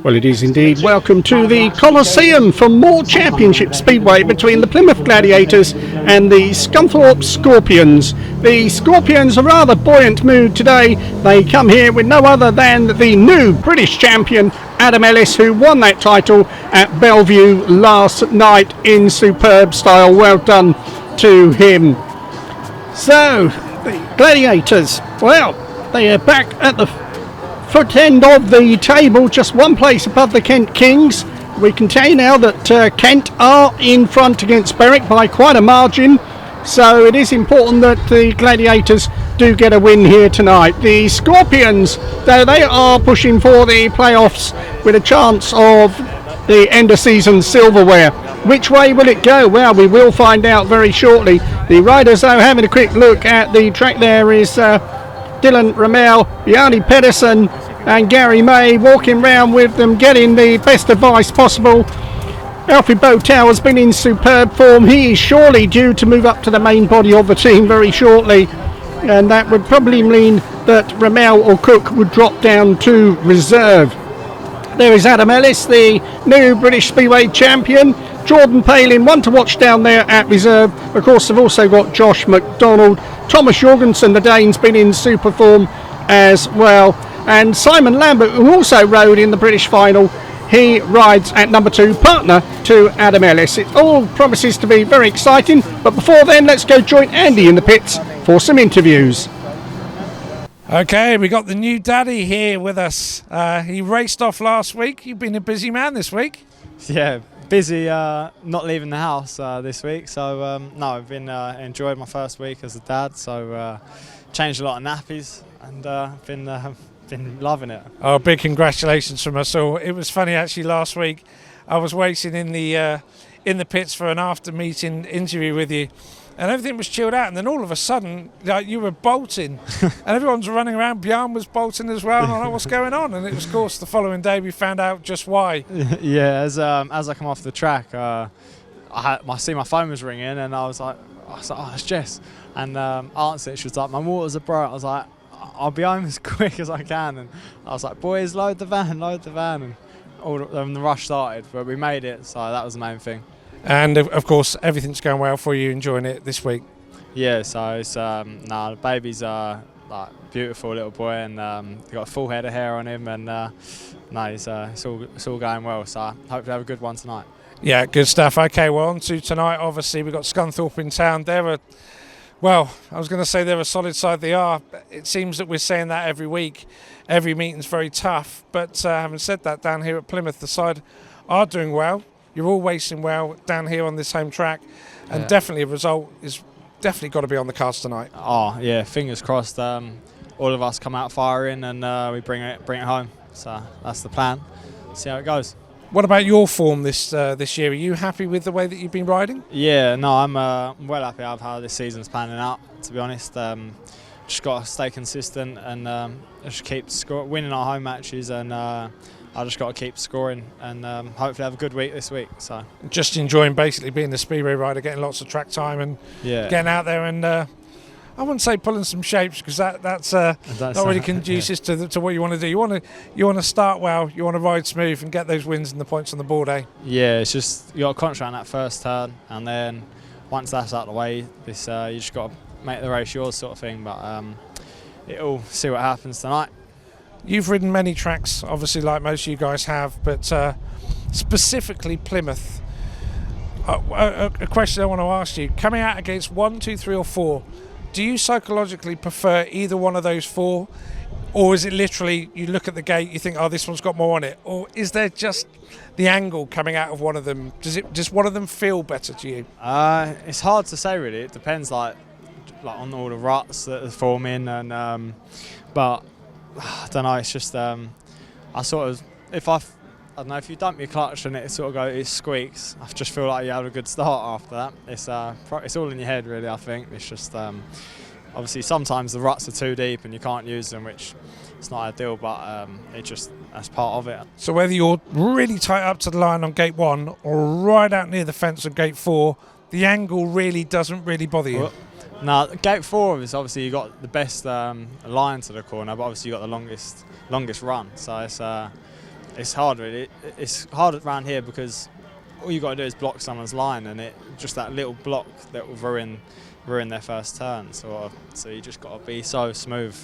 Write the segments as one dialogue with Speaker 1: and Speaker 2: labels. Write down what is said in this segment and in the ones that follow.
Speaker 1: Well, it is indeed. Welcome to the Coliseum for more Championship Speedway between the Plymouth Gladiators and the Scunthorpe Scorpions. The Scorpions are rather buoyant mood today. They come here with no other than the new British champion, Adam Ellis, who won that title at Bellevue last night in superb style. Well done to him. So, the Gladiators, well, they are back at the foot end of the table, just one place above the Kent Kings. We can tell you now that Kent are in front against Berwick by quite a margin, so it is important that the Gladiators do get a win here tonight. The Scorpions, though, they are pushing for the playoffs with a chance of the end of season silverware. Which way will it go? Well, we will find out very shortly. The riders, though, having a quick look at the track there is Dillon RUML, Bjarne PEDERSEN and Garry May walking round with them, getting the best advice possible. Alfie BOWTELL has been in superb form. He is surely due to move up to the main body of the team very shortly, and that would probably mean that RUML or Cook would drop down to reserve. There is Adam Ellis, the new British Speedway champion. Jordan Palin, one to watch down there at reserve. Of course, they've also got Josh McDonald. Thomas Jorgensen, the Dane's been in super form as well. And Simon Lambert, who also rode in the British final, he rides at number 2, partner to Adam Ellis. It all promises to be very exciting. But before then, let's go join Andy in the pits for some interviews.
Speaker 2: Okay, we got the new daddy here with us. He raced off last week. You've been a busy man this week.
Speaker 3: Yeah, busy not leaving the house this week. So, no, I've been enjoyed my first week as a dad. So, changed a lot of nappies and been loving it.
Speaker 2: Oh, big congratulations from us all. It was funny actually last week. I was waiting in the pits for an after meeting interview with you, and everything was chilled out, and then all of a sudden, like, you were bolting, and everyone's running around. Bjarne was bolting as well. And I'm like, what's going on? And it was, of course, the following day we found out just why.
Speaker 3: Yeah, as I come off the track, I see my phone was ringing, and I was like, oh, it's Jess. And I answered it. She was like, my waters are bright. I was like, I'll be home as quick as I can. And I was like, boys, load the van. And the rush started, but we made it, so that was the main thing.
Speaker 2: And of course, everything's going well for you, enjoying it this week.
Speaker 3: Yeah, so it's the baby's like beautiful little boy, and he got a full head of hair on him, and it's all going well. So I hope to have a good one tonight.
Speaker 2: Yeah, good stuff. Okay, well, on to tonight. Obviously, we've got Scunthorpe in town. Well, I was going to say they're a solid side. They are. It seems that we're saying that every week. Every meeting's very tough. But having said that, down here at Plymouth, the side are doing well. You're all racing well down here on this home track. And definitely a result is definitely got to be on the cards tonight.
Speaker 3: Oh, yeah, fingers crossed. All of us come out firing and we bring it home. So that's the plan. See how it goes.
Speaker 2: What about your form this year? Are you happy with the way that you've been riding?
Speaker 3: Yeah, no, I'm well happy with how this season's panning out, to be honest. Just got to stay consistent and just keep winning our home matches, and I just got to keep scoring and hopefully have a good week this week. So
Speaker 2: just enjoying basically being the speedway rider, getting lots of track time and getting out there and I wouldn't say pulling some shapes, because that's not really conducive to what you want to do. You want to start well, you want to ride smooth and get those wins and the points on the board, eh?
Speaker 3: Yeah, it's just you got to concentrate on that first turn, and then once that's out of the way, you just got to make the race yours, sort of thing. But it'll see what happens tonight.
Speaker 2: You've ridden many tracks, obviously, like most of you guys have, but specifically Plymouth. A question I want to ask you: coming out against 1, 2, 3, or 4. Do you psychologically prefer either one of those 4, or is it literally you look at the gate, you think, oh, this one's got more on it, or is there just the angle coming out of one of them? Does one of them feel better to you?
Speaker 3: It's hard to say, really. It depends, like on all the ruts that are forming, and but I don't know. It's just I sort of I don't know, if you dump your clutch and it squeaks, I just feel like you have a good start after that. It's all in your head, really, I think. It's just obviously sometimes the ruts are too deep and you can't use them, which is not ideal, but that's part of it.
Speaker 2: So whether you're really tight up to the line on gate 1 or right out near the fence on gate 4, the angle really doesn't really bother you?
Speaker 3: No, gate 4 is obviously you got the best line to the corner, but obviously you got the longest run, so it's it's hard really. It's hard around here because all you got to do is block someone's line, and just that little block that will ruin their first turn. So you just got to be so smooth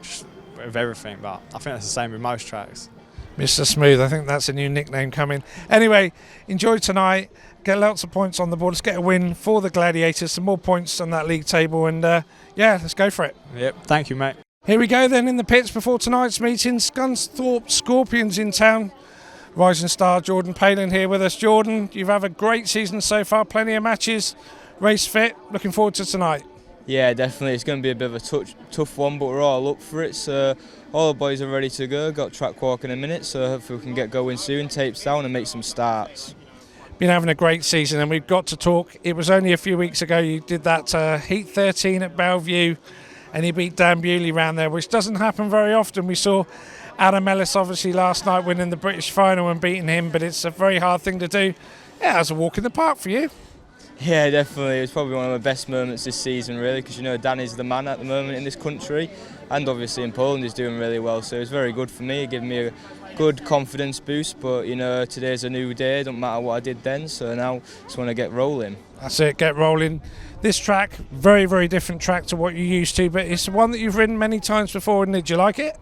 Speaker 3: just with everything. But I think that's the same with most tracks.
Speaker 2: Mr. Smooth, I think that's a new nickname coming. Anyway, enjoy tonight. Get lots of points on the board. Let's get a win for the Gladiators. Some more points on that league table, and yeah, let's go for it.
Speaker 3: Yep, thank you, mate.
Speaker 2: Here we go then in the pits before tonight's meeting. Scunthorpe Scorpions in town. Rising star Jordan Palin here with us. Jordan, you've had a great season so far. Plenty of matches. Race fit. Looking forward to tonight.
Speaker 4: Yeah, definitely. It's going to be a bit of a tough one, but we're all up for it. So all the boys are ready to go. Got track walk in a minute, so hopefully we can get going soon, tapes down and make some starts.
Speaker 2: Been having a great season, and we've got to talk. It was only a few weeks ago you did that Heat 13 at Bellevue, and he beat Dan Bewley round there, which doesn't happen very often. We saw Adam Ellis obviously last night winning the British final and beating him, but it's a very hard thing to do. Yeah, it was a walk in the park for you.
Speaker 4: Yeah, definitely. It was probably one of my best moments this season, really, because you know Dan is the man at the moment in this country, and obviously in Poland he's doing really well. So it was very good for me. It gave me a good confidence boost. But you know, today's a new day. Don't matter what I did then. So now just want to get rolling.
Speaker 2: That's it. Get rolling. This track, very, very different track to what you're used to, but it's one that you've ridden many times before. And did you like it?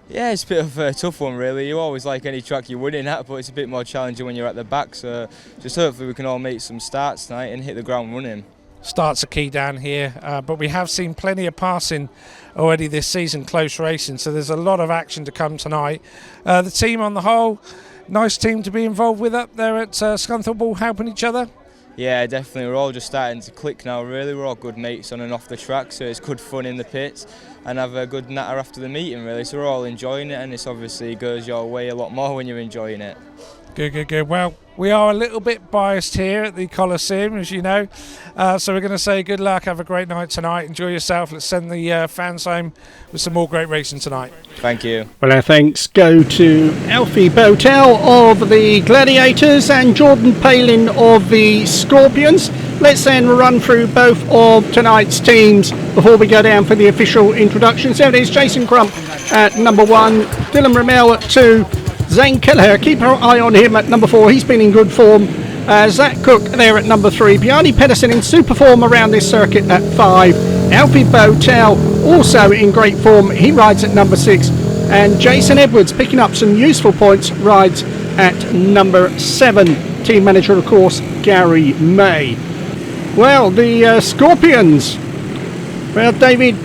Speaker 4: Yeah, it's a bit of a tough one really. You always like any track you're winning at, but it's a bit more challenging when you're at the back. So just hopefully we can all make some starts tonight and hit the ground running.
Speaker 2: Starts are key down here, but we have seen plenty of passing already this season, close racing, so there's a lot of action to come tonight. The team on the whole, nice team to be involved with up there at Scunthorpe, all helping each other.
Speaker 4: Yeah, definitely. We're all just starting to click now, really. We're all good mates on and off the track, so it's good fun in the pits and have a good natter after the meeting, really. So we're all enjoying it, and this obviously goes your way a lot more when you're enjoying it.
Speaker 2: Good, good, good. Well, we are a little bit biased here at the Coliseum, as you know. So we're going to say good luck, have a great night tonight, enjoy yourself. Let's send the fans home with some more great racing tonight.
Speaker 4: Thank you.
Speaker 1: Well, our thanks go to Alfie BOWTELL of the Gladiators and Jordan Palin of the Scorpions. Let's then run through both of tonight's teams before we go down for the official introductions. There it is, Jason Crump at number 1, Dillon RUML at 2, Zane KELEHER, keep our eye on him at number 4, he's been in good form. Zach Cook there at number 3, Bjarne PEDERSEN in super form around this circuit at 5, Alfie BOWTELL also in great form, he rides at number 6, and Jason Edwards picking up some useful points, rides at number 7. Team manager of course Garry May. Well, the Scorpions, well, David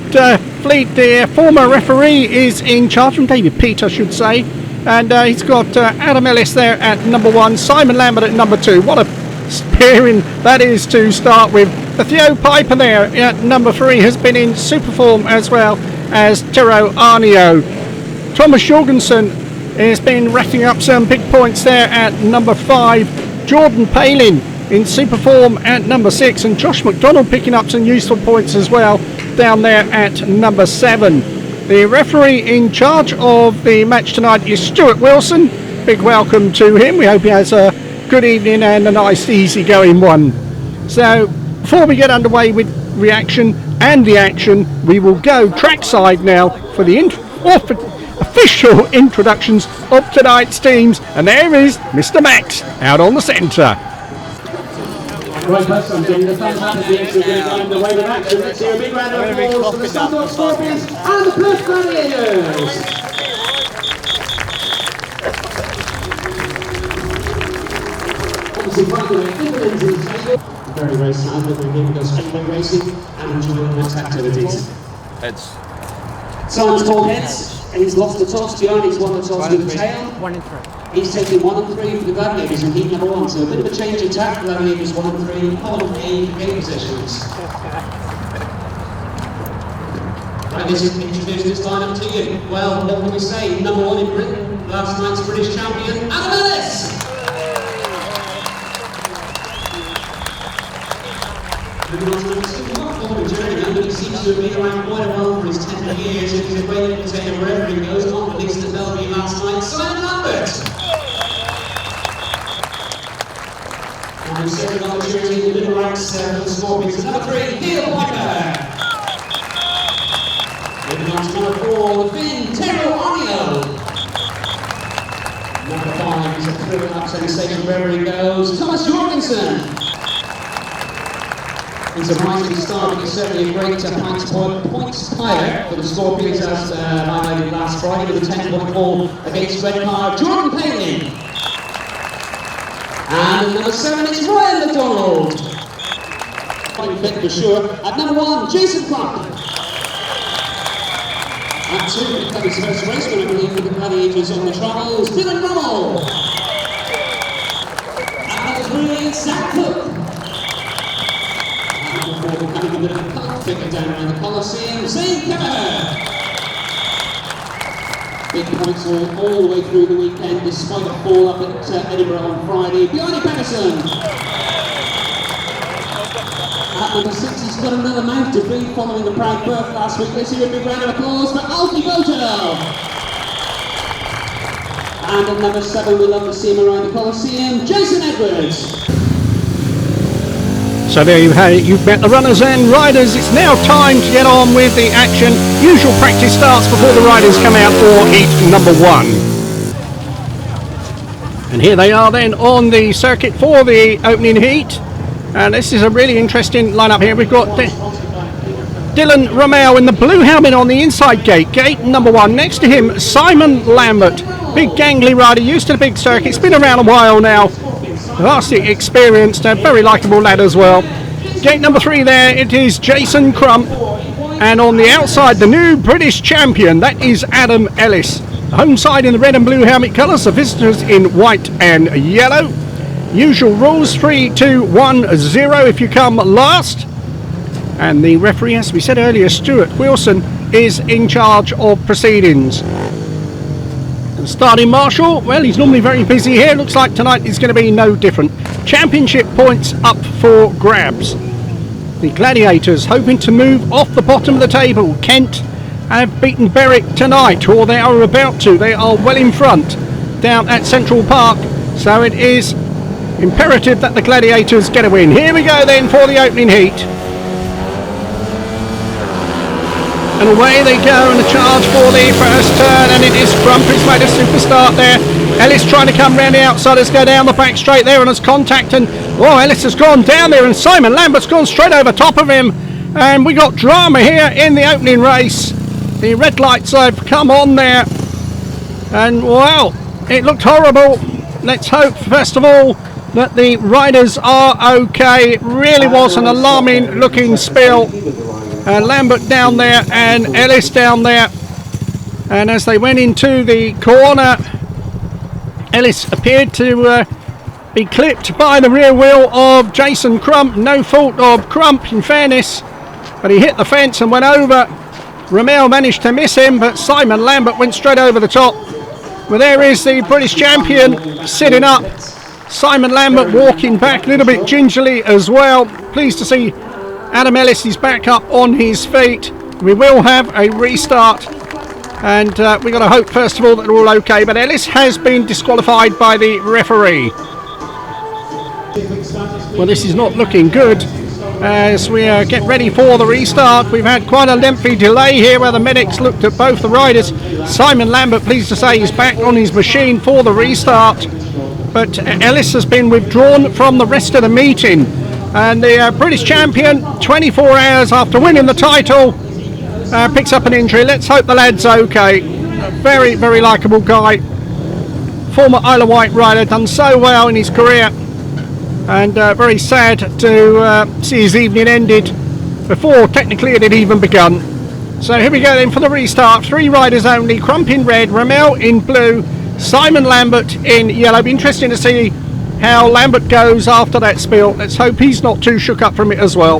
Speaker 1: Fleet, the former referee, is in charge, from David Pete I should say. And he's got Adam Ellis there at number 1, Simon Lambert at number 2. What a pairing that is to start with. The Theo PIJPER there at number 3 has been in super form, as well as Tero AARNIO. Thomas Jorgensen has been racking up some big points there at number 5. Jordan Palin in super form at number 6, and Josh McDonald picking up some useful points as well down there at number 7. The referee in charge of the match tonight is Stuart Wilson. Big welcome to him. We hope he has a good evening and a nice easy going one. So before we get underway with reaction and the action, we will go trackside now for the official introductions of tonight's teams, and there is Mr. Max out on the centre.
Speaker 5: Right, that's something. The fans have to be going the way of action. Let's hear a big round of applause for the Scunthorpe Scorpions and the Plymouth Gladiators. Obviously, by the way, dividends in the table. Very, very sad, but we're going to go speedway racing and enjoy the next activities.
Speaker 4: Heads.
Speaker 5: Simon's called heads. He's lost the toss. Bjarne's won the toss with the tail.
Speaker 6: 1 and 3.
Speaker 5: He's taking 1 and 3 for the Gladiators in heat number 1, so a bit of a change of tack. Gladiators 1 and 3, Palin in game positions. Right, let's introduce this lineup to you. Well, what can we say? Number 1 in Britain, last night's British champion, Adam Ellis! Moving on to number 2, not former journeyman, but he seems to have been around quite a while for his 10 years, and he's a great commentator wherever he goes, not released at Bellevue last night, Simon Lambert! And second opportunity in the middle ranks for the Scorpions. Number 3, Theo PIJPER. Moving on to number 4, the Finn, Tero AARNIO. Number a thrill-up sensation wherever he goes. Thomas Jorgensen. He's a rising star, but he's certainly a great points pilot for the Scorpions, as highlighted last Friday with a 10.4 against red car, Jordan Palin. And number 7 is Ryan McDonald. Quite fit for sure. At number 1, Jason Crump. At 2, that was his first race winner, I believe, for the Gladiators on the trials, Dillon RUML. At number 3, Zach Cook. Coming a bit of a cult figure down around the Coliseum, Zane KELEHER. Big points all the way through the weekend, despite a fall up at Edinburgh on Friday. Bjarne PEDERSEN. At number 6, he's got another mouth to feed following the proud birth last week. Let's hear a big round of applause for Alfie BOWTELL. And at number 7, we love to see him around the Coliseum, Jason Edwards.
Speaker 1: So there you've met the runners and riders. It's now time to get on with the action. Usual practice starts before the riders come out for heat number 1. And here they are then on the circuit for the opening heat. And this is a really interesting lineup here. We've got Dillon RUML in the blue helmet on the inside gate, gate number 1. Next to him, Simon Lambert, big gangly rider, used to the big circuit, been around a while now. Vastly experienced, a very likeable lad as well. Gate number 3 there, it is Jason Crump. And on the outside, the new British champion, that is Adam Ellis. The home side in the red and blue helmet colours, the visitors in white and yellow. Usual rules, 3, 2, 1, 0 if you come last. And the referee, as we said earlier, Stuart Wilson, is in charge of proceedings. And starting marshal, well, he's normally very busy here. Looks like tonight is going to be no different. Championship points up for grabs. The Gladiators hoping to move off the bottom of the table. Kent have beaten Berwick tonight, or they are about to. They are well in front down at Central Park. So it is imperative that the Gladiators get a win. Here we go then for the opening heat. And away they go, and a charge for the first turn, and it is Crump who's made a super start there. Ellis trying to come round the outside, let's go down the back straight there, and has contact, and Ellis has gone down there, and Simon Lambert's gone straight over top of him, and we got drama here in the opening race. The red lights have come on there, and well, it looked horrible. Let's hope first of all that the riders are okay. It really was an alarming looking spill. Lambert down there and Ellis down there, and as they went into the corner, Ellis appeared to be clipped by the rear wheel of Jason Crump. No fault of Crump in fairness, but he hit the fence and went over. RUML managed to miss him, but Simon Lambert went straight over the top. Well, there is the British champion sitting up. Simon Lambert walking back a little bit gingerly as well. Pleased to see Adam Ellis is back up on his feet. We will have a restart, and we've got to hope first of all that they're all okay, but Ellis has been disqualified by the referee. Well, this is not looking good as we get ready for the restart. We've had quite a lengthy delay here where the medics looked at both the riders. Simon Lambert, pleased to say, is back on his machine for the restart, but Ellis has been withdrawn from the rest of the meeting. And the British champion, 24 hours after winning the title, picks up an injury. Let's hope the lad's okay. A very, very likeable guy. Former Isle of Wight rider, done so well in his career. And very sad to see his evening ended before technically it had even begun. So here we go then for the restart. 3 riders only. Crump in red, RUML in blue, Simon Lambert in yellow. Be interesting to see how Lambert goes after that spill. Let's hope he's not too shook up from it as well.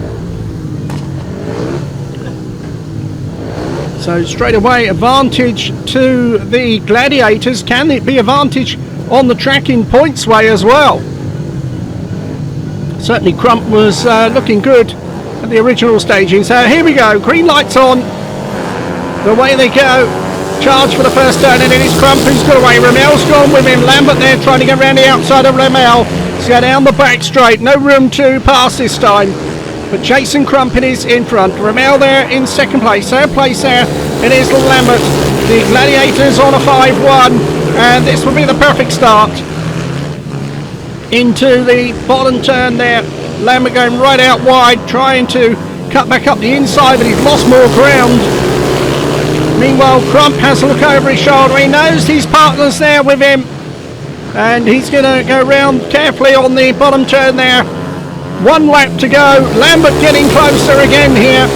Speaker 1: So straight away, advantage to the Gladiators. Can it be advantage on the track in points way as well? Certainly Crump was looking good at the original staging. So here we go, green lights on. Away they go. Charge for the first turn, and it is Crump who's got away. RUML's gone with him. Lambert there trying to get around the outside of RUML. He's going down the back straight. No room to pass this time. But Jason Crump is in front. RUML there in second place. Third place there, it is Lambert. The Gladiators on a 5-1. And this will be the perfect start. into the bottom turn there. Lambert going right out wide, trying to cut back up the inside, but he's lost more ground. Meanwhile, Crump has a look over his shoulder. He knows his partner's there with him, and he's going to go round carefully on the bottom turn there. 1 lap to go. Lambert getting closer again here,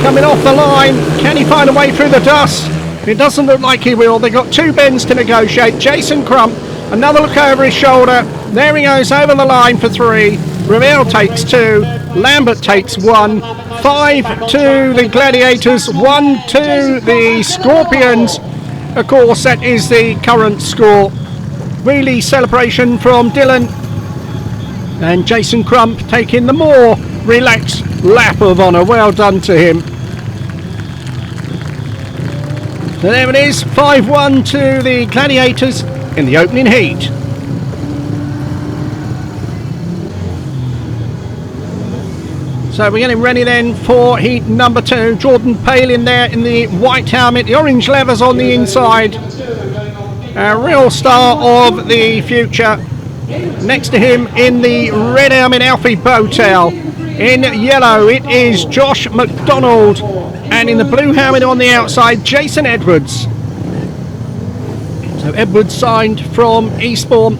Speaker 1: coming off the line. Can he find a way through the dust? It doesn't look like he will. They've got 2 bends to negotiate. Jason Crump, another look over his shoulder. There he goes over the line for 3. RuML takes 2. Lambert takes 1. 5 to the Gladiators, 1 to the Scorpions. Of course, that is the current score. Really celebration from Dillon, and Jason Crump taking the more relaxed lap of honour. Well done to him. So there it is, 5-1 to the Gladiators in the opening heat. So we're getting ready then for heat number 2. Jordan Palin there in the white helmet, the orange leathers on the inside. A real star of the future. Next to him in the red helmet, Alfie BOWTELL. In yellow, it is Josh McDonald. And in the blue helmet on the outside, Jason Edwards. So Edwards signed from Eastbourne.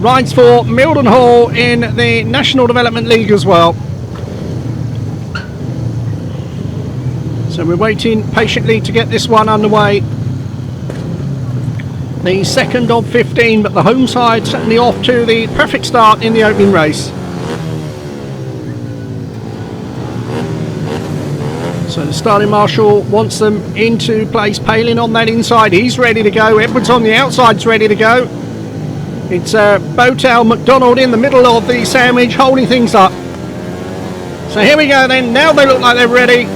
Speaker 1: Rides for Mildenhall in the National Development League as well. So we're waiting patiently to get this one underway. The second of 15, but the home side certainly off to the perfect start in the opening race. So the starting marshal wants them into place. Palin on that inside, he's ready to go. Edwards on the outside's ready to go. It's BOWTELL, McDonald in the middle of the sandwich, holding things up. So here we go then. Now they look like they're ready.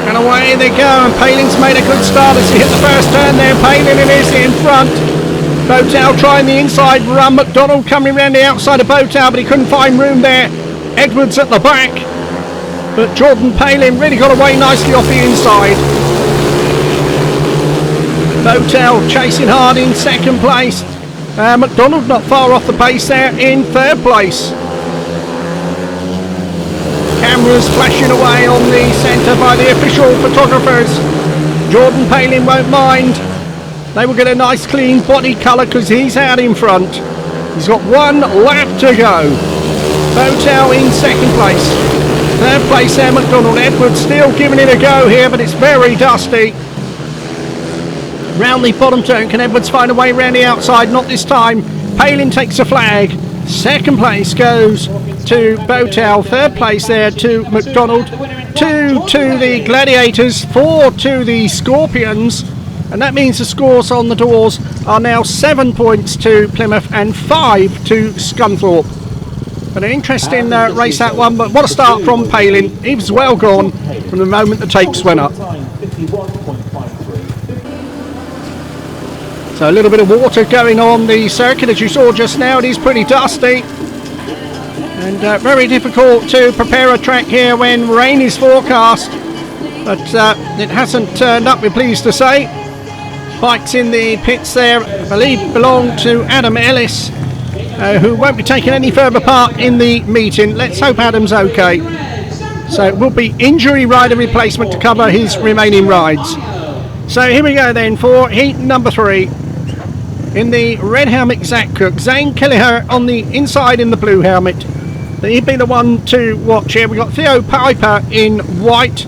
Speaker 1: And away they go, and Palin's made a good start as he hit the first turn there. Palin is in front. BOWTELL trying the inside run. McDonald coming around the outside of BOWTELL, but he couldn't find room there. Edwards at the back, but Jordan Palin really got away nicely off the inside. BOWTELL chasing hard in second place. McDonald not far off the pace there in third place. Cameras flashing away on the centre by the official photographers. Jordan Palin won't mind. They will get a nice clean body colour because he's out in front. He's got 1 lap to go. BOWTELL in second place. Third place there, McDonald. Edwards still giving it a go here, but it's very dusty. Round the bottom turn, can Edwards find a way round the outside? Not this time. Palin takes a flag. Second place goes to BOWTELL. Third place there to McDonald. 2 to the Gladiators. 4 to the Scorpions. And that means the scores on the doors are now 7 points to Plymouth and 5 to Scunthorpe. But an interesting race that one, but what a start from Palin. He was well gone from the moment the tapes went up. So a little bit of water going on the circuit as you saw just now. It is pretty dusty and very difficult to prepare a track here when rain is forecast, but it hasn't turned up, we're pleased to say. Bikes in the pits there, I believe, belong to Adam Ellis, who won't be taking any further part in the meeting. Let's hope Adam's okay. So it will be injury rider replacement to cover his remaining rides. So here we go then for heat number 3. In the red helmet, Zach Cook. Zane KELEHER on the inside in the blue helmet. He'd be the one to watch here. We've got Theo PIJPER in white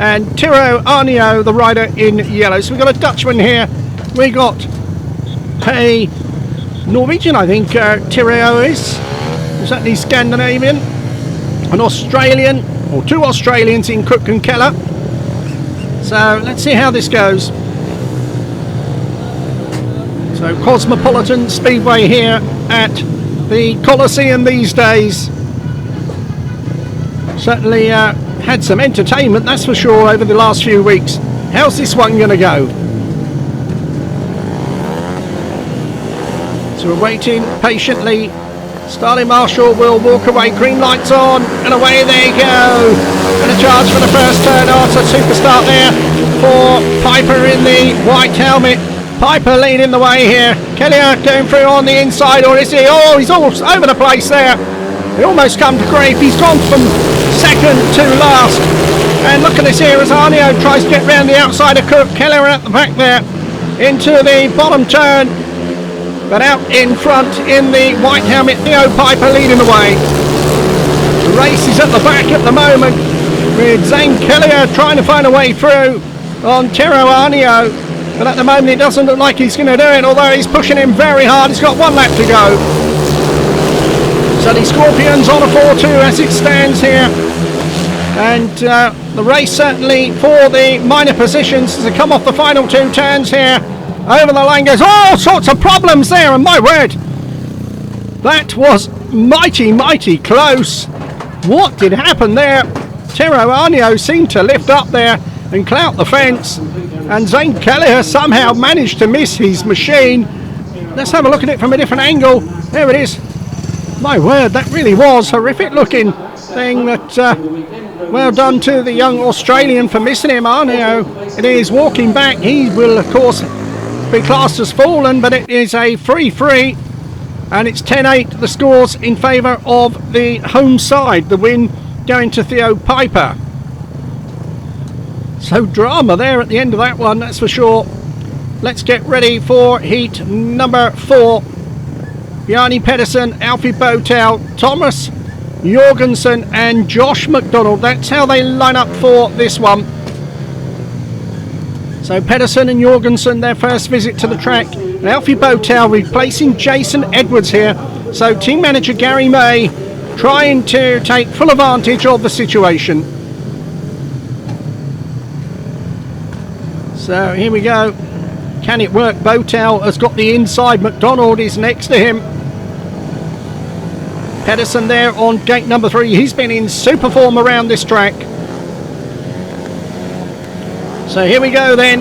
Speaker 1: and Tero AARNIO, the rider, in yellow. So we've got a Dutchman here. We got a Norwegian, I think, Tero is. Certainly Scandinavian. An Australian, or 2 Australians in Cook and Keller. So let's see how this goes. So Cosmopolitan Speedway here at the Coliseum these days. Certainly had some entertainment, that's for sure, over the last few weeks. How's this one going to go? So we're waiting patiently. Starting marshal will walk away, green lights on, and away they go. And a charge for the first turn. Oh, it's a super start there for Piper in the white helmet. Piper leading the way here. Keleher going through on the inside, or is he? Oh, he's all over the place there. He almost come to grief. He's gone from second to last. And look at this here as Arnio tries to get round the outside of Cook. Keleher at the back there into the bottom turn. But out in front in the white helmet, Theo Piper leading the way. The race is at the back at the moment with Zane KELEHER trying to find a way through on Tero AARNIO. But at the moment it doesn't look like he's going to do it, although he's pushing him very hard. He's got one lap to go. So the Scorpions on a 4-2 as it stands here. And the race certainly for the minor positions as they come off the final two turns here. Over the line goes, all sorts of problems there, and my word, that was mighty close. What did happen there? Tero AARNIO seemed to lift up there and clout the fence, and Zane KELEHER somehow managed to miss his machine. Let's have a look at it from a different angle. There it is. My word, that really was horrific looking thing. That well done to the young Australian for missing him. AARNIO, it is walking back. He will of course be classed as fallen, but it is a 3-3, and it's 10-8 the scores in favour of the home side. The win going to Theo Piper. So drama there at the end of that one, that's for sure. Let's get ready for heat number 4. Bjarne PEDERSEN, Alfie BOWTELL, Thomas Jorgensen and Josh McDonald. That's how they line up for this one. So PEDERSEN and Jorgensen, their first visit to the track. And Alfie BOWTELL replacing Jason Edwards here. So team manager Garry May trying to take full advantage of the situation. So here we go. Can it work? BOWTELL has got the inside. McDonald is next to him. PEDERSEN there on gate number 3. He's been in super form around this track. So here we go then.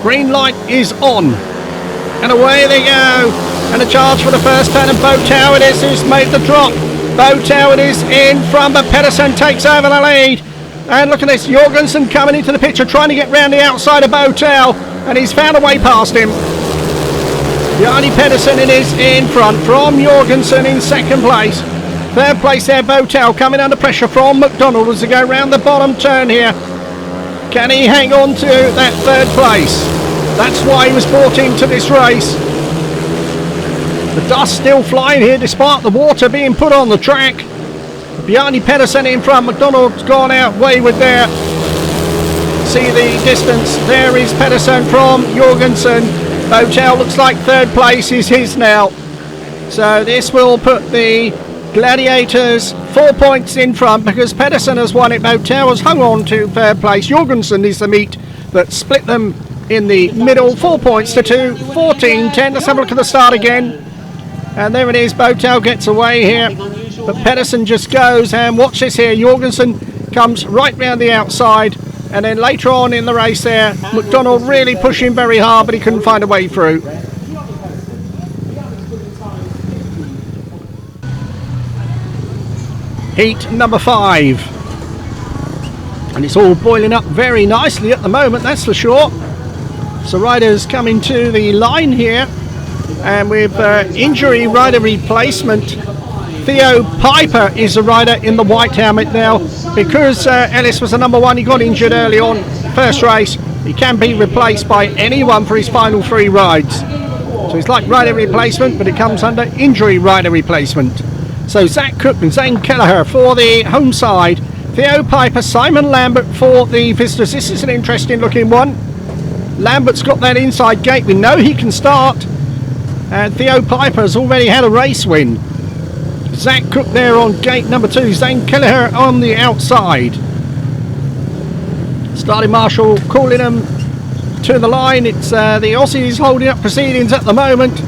Speaker 1: Green light is on. And away they go. And a charge for the first turn, and BOWTELL it is who's made the drop. BOWTELL it is in front, but PEDERSEN takes over the lead. And look at this, Jorgensen coming into the picture, trying to get round the outside of BOWTELL, and he's found a way past him. Bjarne PEDERSEN it is in front from Jorgensen in second place. Third place there, BOWTELL coming under pressure from McDonald as they go round the bottom turn here. Can he hang on to that third place? That's why he was brought into this race. The dust still flying here despite the water being put on the track. Bjarne PEDERSEN in front. McDonald's gone out wayward there. See the distance. There is PEDERSEN from Jorgensen. BOWTELL looks like third place is his now. So this will put the Gladiators 4 points in front because PEDERSEN has won it. BOWTELL has hung on to third place. Jorgensen is the meet that split them in the middle. 4 points to 2, 14-10. Let's have a look at the start again. And there it is. BOWTELL gets away here. But PEDERSEN just goes, and watch this here. Jorgensen comes right round the outside. And then later on in the race there, McDonald really pushing very hard, but he couldn't find a way through. Heat number 5. And it's all boiling up very nicely at the moment, that's for sure. So riders coming to the line here. And with injury rider replacement, Theo Piper is the rider in the white helmet now. Because Ellis was the number 1, he got injured early on first race. He can be replaced by anyone for his final 3 rides. So it's like rider replacement, but it comes under injury rider replacement. So Zach Cook and Zane KELEHER for the home side. Theo Piper, Simon Lambert for the visitors. This is an interesting looking one. Lambert's got that inside gate. We know he can start. And Theo Piper has already had a race win. Zach Cook there on gate number 2. Zane KELEHER on the outside. Starting marshal calling them to the line. It's the Aussies holding up proceedings at the moment.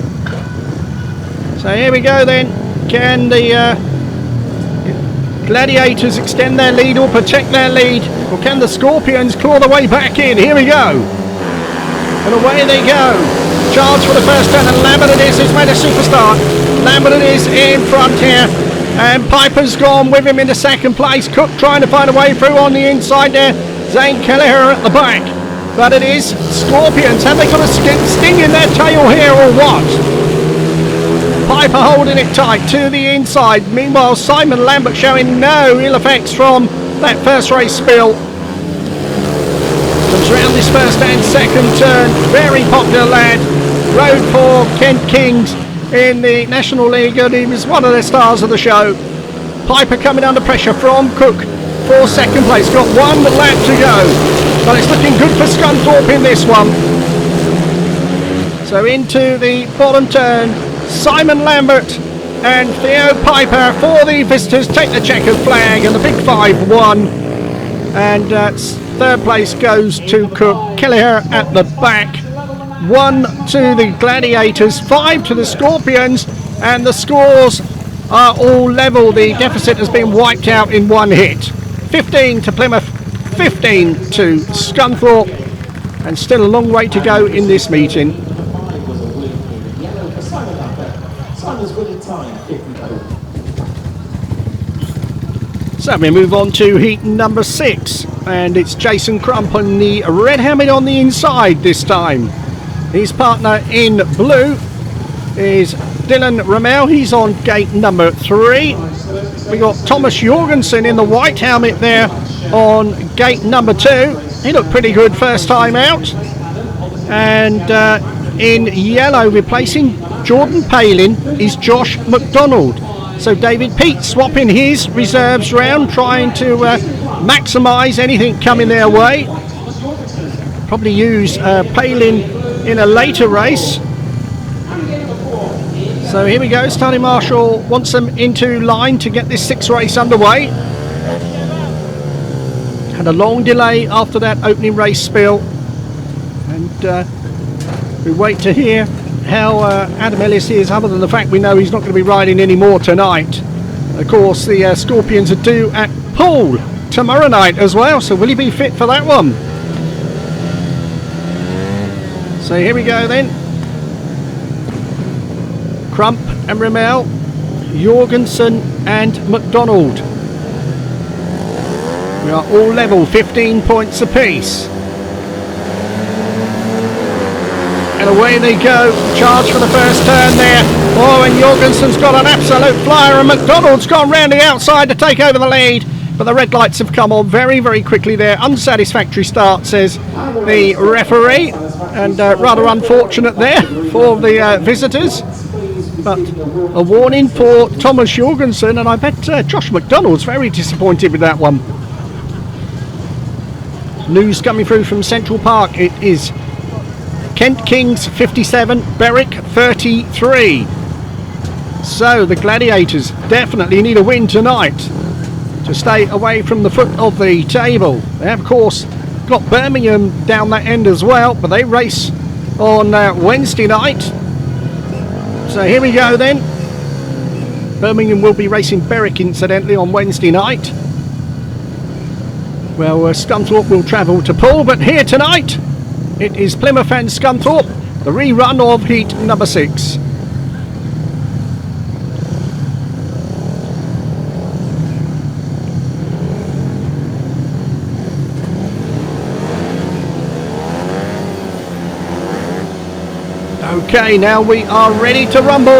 Speaker 1: So here we go then. Can the Gladiators extend their lead or protect their lead? Or can the Scorpions claw their way back in? Here we go. And away they go. Charge for the first turn, and Lambert it is who's made a super start. Lambert it is in front here, and Piper's gone with him into second place. Cook trying to find a way through on the inside there. Zane KELEHER at the back. but it is Scorpions. Have they got a sting in their tail here or what? Piper holding it tight to the inside. Meanwhile, Simon Lambert showing no ill effects from that first race spill. Comes round this first and second turn. Very popular lad. Rode for Kent Kings in the National League, and he was one of the stars of the show. Piper coming under pressure from Cook for second place. Got one lap to go, but it's looking good for Scunthorpe in this one. So into the bottom turn, Simon Lambert and Theo PIJPER for the visitors take the checkered flag, and the big 5-1. And third place goes to Cook. Kelleher at the back. 1 to the Gladiators, 5 to the Scorpions, and the scores are all level. The deficit has been wiped out in one hit. 15 to Plymouth, 15 to Scunthorpe, and still a long way to go in this meeting. So we move on to heat number 6, and it's Jason Crump on the red helmet on the inside this time. His partner in blue is Dillon RUML. He's on gate number 3. We got Thomas Jorgensen in the white helmet there on gate number 2. He looked pretty good first time out. And in yellow, replacing Jordan Palin, is Josh McDonald. So David Peat swapping his reserves round, trying to maximise anything coming their way. Probably use Palin in a later race. So here we go. Starting Marshall wants them into line to get this 6th race underway. Had a long delay after that opening race spill, and we wait to hear how Adam Ellis is, other than the fact we know he's not going to be riding anymore tonight. Of course, the Scorpions are due at Poole tomorrow night as well, so will he be fit for that one? So here we go then. Crump and RUML, Jorgensen and McDonald. We are all level, 15 points apiece. And away they go. Charge for the first turn there. Oh, and Jorgensen's got an absolute flyer, and McDonald's gone round the outside to take over the lead. But the red lights have come on very, very quickly there. Unsatisfactory start, says the referee. And rather unfortunate there for the visitors. But a warning for Thomas Jorgensen, and I bet Josh McDonald's very disappointed with that one. News coming through from Central Park. It is Kent Kings 57, Berwick 33. So the Gladiators definitely need a win tonight to stay away from the foot of the table. They have, of course, got Birmingham down that end as well, but they race on Wednesday night. So here we go then. Birmingham will be racing Berwick, incidentally, on Wednesday night. Well, Scunthorpe will travel to Poole, but here tonight it is Plymouth and Scunthorpe, the rerun of heat number 6. Okay, now we are ready to rumble.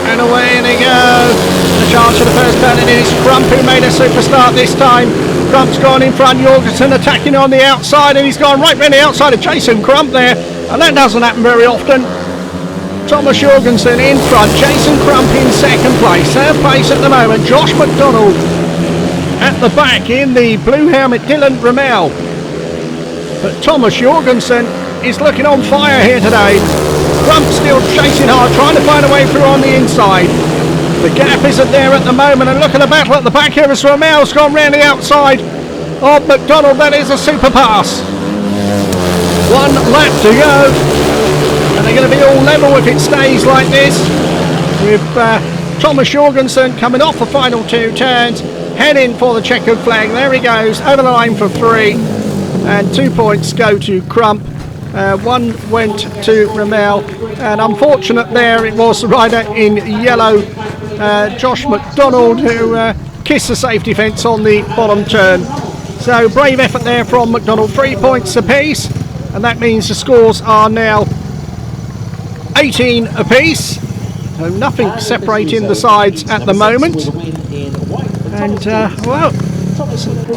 Speaker 1: And away they go. The charge for the first turn, and it is Crump who made a super start this time. Crump's gone in front, Jorgensen attacking on the outside, and he's gone right round the outside of Jason Crump there, and that doesn't happen very often. Thomas Jorgensen in front, Jason Crump in second place. Third place at the moment, Josh McDonald at the back in the blue helmet, Dillon RUML. But Thomas Jorgensen is looking on fire here today. Crump still chasing hard, trying to find a way through on the inside. The gap isn't there at the moment, and look at the battle at the back here as RUML's gone round the outside of McDonald. That is a super pass. 1 lap to go, and they're going to be all level if it stays like this, with Thomas Jorgensen coming off the final 2 turns, heading for the checkered flag. There he goes, over the line for 3, and 2 points go to Crump. 1 went to RUML, and unfortunate there it was the rider in yellow, Josh McDonald, who kissed the safety fence on the bottom turn. So brave effort there from McDonald, 3 points apiece, and that means the scores are now 18 apiece. So nothing separating the sides at the moment. And well,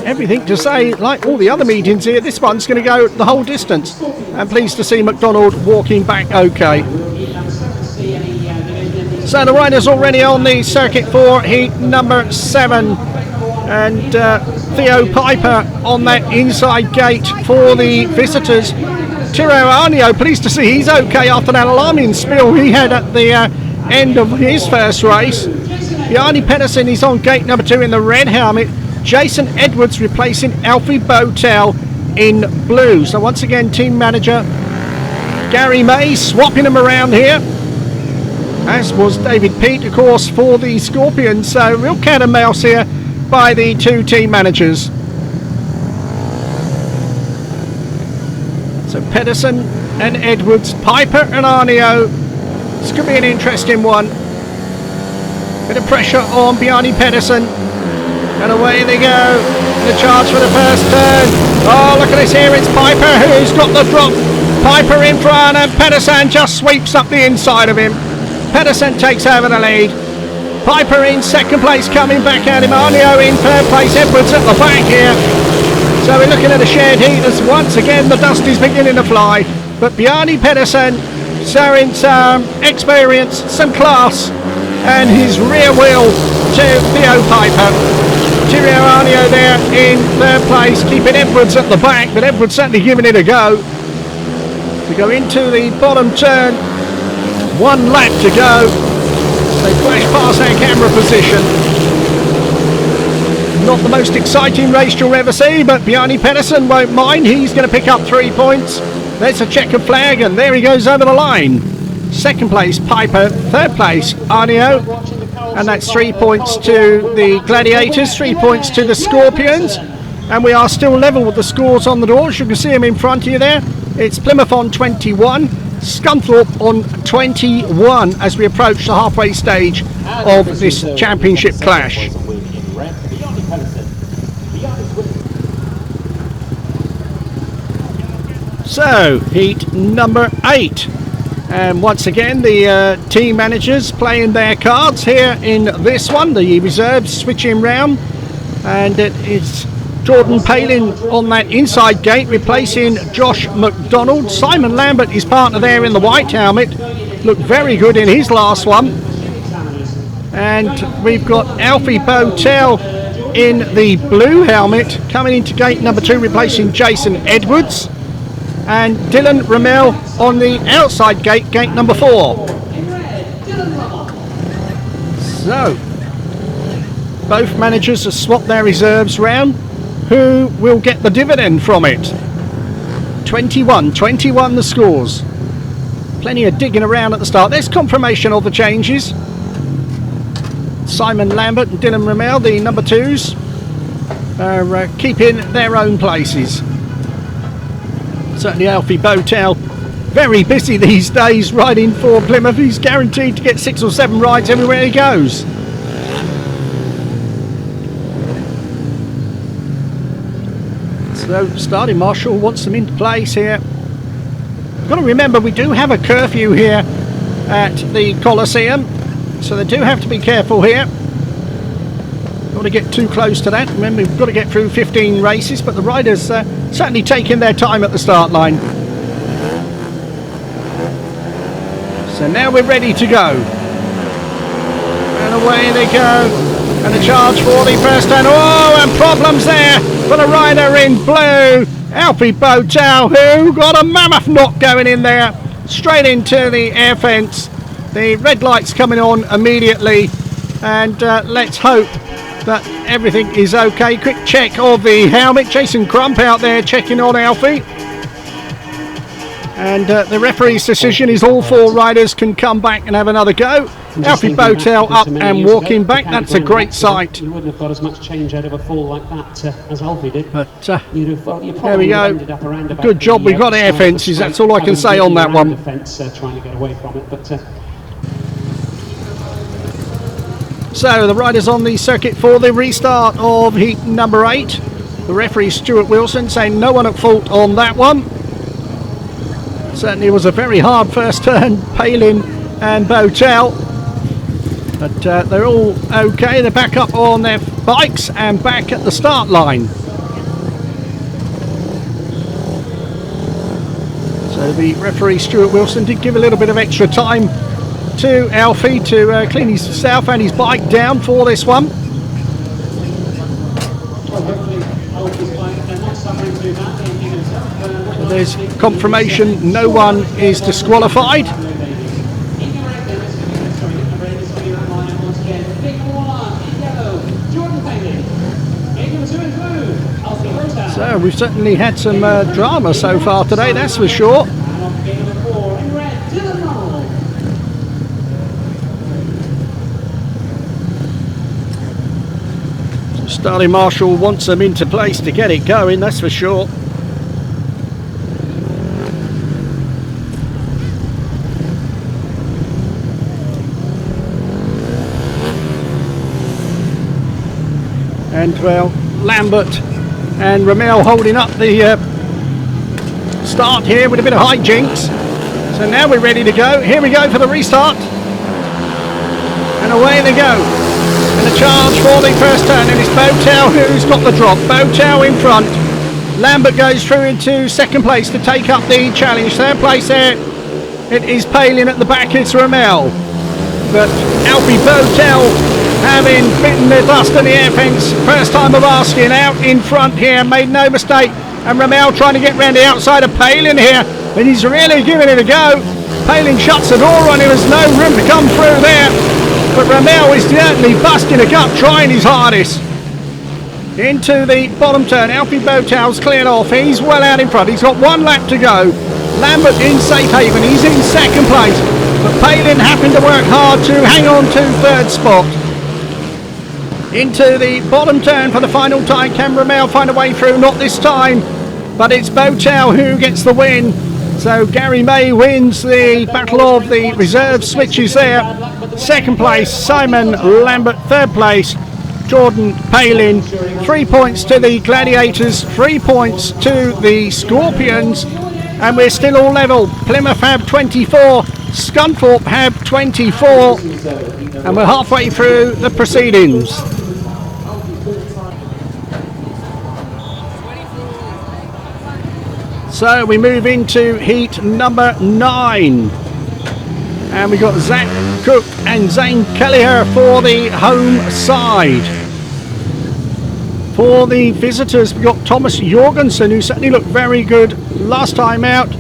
Speaker 1: everything to say, like all the other meetings here, this one's going to go the whole distance. I'm pleased to see McDonald walking back okay. So the riders already on the circuit for heat number 7, and Theo PIJPER on that inside gate for the visitors. Tero AARNIO, pleased to see he's okay after that alarming spill he had at the end of his first race. Bjarne PEDERSEN is on gate number 2 in the red helmet. Jason Edwards replacing Alfie BOWTELL in blue. So once again, team manager Garry May swapping them around here, as was David Peat, of course, for the Scorpions. So real cat and mouse here by the two team managers. So PEDERSEN and Edwards, PIJPER and AARNIO. This could be an interesting one. Bit of pressure on Bjarne PEDERSEN, and away they go. The charge for the first turn. Oh, look at this here, it's PIJPER who's got the drop. PIJPER in front, and PEDERSEN just sweeps up the inside of him. PEDERSEN takes over the lead. PIJPER in second place, coming back at him. AARNIO in third place, Edwards at the back here. So we're looking at a shared heat as once again the dust is beginning to fly. But Bjarne PEDERSEN showing some experience, some class, and his rear wheel to Theo PIJPER. Tero AARNIO there in third place, keeping Edwards at the back, but Edwards certainly giving it a go. We go into the bottom turn, 1 lap to go. They flash past their camera position. Not the most exciting race you'll ever see, but Bjarne PEDERSEN won't mind. He's going to pick up 3 points. There's a checkered flag, and there he goes over the line. Second place, PIJPER. Third place, AARNIO. And that's 3 points to the Gladiators, 3 points to the Scorpions. And we are still level with the scores on the doors. You can see them in front of you there. It's Plymouth on 21, Scunthorpe on 21 as we approach the halfway stage of this championship clash. So, heat number 8. And once again, the team managers playing their cards here in this one. The reserves switching round, and it's Jordan Palin on that inside gate replacing Josh McDonald. Simon Lambert, his partner there in the white helmet, looked very good in his last one. And we've got Alfie BOWTELL in the blue helmet coming into gate number 2 replacing Jason Edwards. And Dillon RUML on the outside gate, gate number 4. So, both managers have swapped their reserves round. Who will get the dividend from it? 21 the scores. Plenty of digging around at the start. There's confirmation of the changes. Simon Lambert and Dillon RUML, the number 2s, are keeping their own places. Certainly Alfie BOWTELL, very busy these days riding for Plymouth. He's guaranteed to get 6 or 7 rides everywhere he goes. So starting marshal wants them into place here. You've got to remember we do have a curfew here at the Coliseum, so they do have to be careful here. Don't want to get too close to that. Remember, we've got to get through 15 races, but the riders certainly taking their time at the start line. So now we're ready to go. And away they go. And a charge for the first turn. Oh, and problems there for the rider in blue, Alfie BOWTELL, who got a mammoth knock going in there, straight into the air fence. The red lights coming on immediately, and let's hope that everything is okay. Quick check of the helmet. Jason Crump out there checking on Alfie. And the referee's decision is all 4 riders can come back and have another go. Alfie BOWTELL up and walking back. That's a great sight.
Speaker 5: You wouldn't have got as much change out of a fall like that as Alfie did.
Speaker 1: But there we go. Good job we got air fences. That's all I can say on that one.
Speaker 5: Trying to get away from it, but
Speaker 1: so the riders on the circuit for the restart of heat number 8. The referee Stuart Wilson saying no one at fault on that one. Certainly was a very hard first turn, Palin and BOWTELL. But they're all okay. They're back up on their bikes and back at the start line. So the referee Stuart Wilson did give a little bit of extra time to Alfie to clean himself and his bike down for this one. So there's confirmation no one is disqualified. So we've certainly had some drama so far today, that's for sure. Starting Marshall wants them into place to get it going, that's for sure. And well, Lambert and RUML holding up the start here with a bit of hijinks. So now we're ready to go. Here we go for the restart. And away they go. And a charge for the first turn. And it's BOWTELL who's got the drop. BOWTELL in front. Lambert goes through into second place to take up the challenge. Third place there, it is Palin. At the back, it's RUML. But Alfie BOWTELL, having bitten the dust on the air fence, first time of asking, out in front here, made no mistake. And RUML trying to get round the outside of Palin here, and he's really giving it a go. Palin shuts the door on him, there's no room to come through there. But RUML is certainly busting a gut, trying his hardest. Into the bottom turn, Alfie BOWTELL's cleared off, he's well out in front, he's got one lap to go. Lambert in safe haven, he's in second place. But Palin having to work hard to hang on to third spot. Into the bottom turn for the final time. Can RUML find a way through? Not this time, but it's BOWTELL who gets the win. So Garry May wins the battle of the reserve switches there. Second place, Simon Lambert. Third place, Jordan Palin. 3 points to the Gladiators, 3 points to the Scorpions, and we're still all level. Plymouth have 24, Scunthorpe have 24, and we're halfway through the proceedings. So we move into heat number 9, and we've got Zach Cook and Zane KELEHER for the home side. For the visitors, we've got Thomas Jorgensen, who certainly looked very good last time out,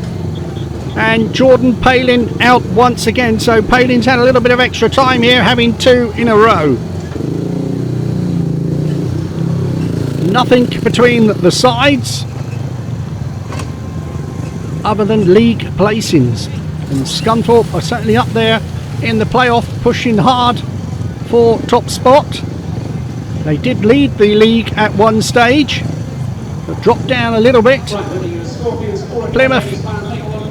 Speaker 1: and Jordan Palin out once again. So Palin's had a little bit of extra time here, having 2 in a row. Nothing between the sides other than league placings, and Scunthorpe are certainly up there in the playoff, pushing hard for top spot. They did lead the league at one stage, but dropped down a little bit. Plymouth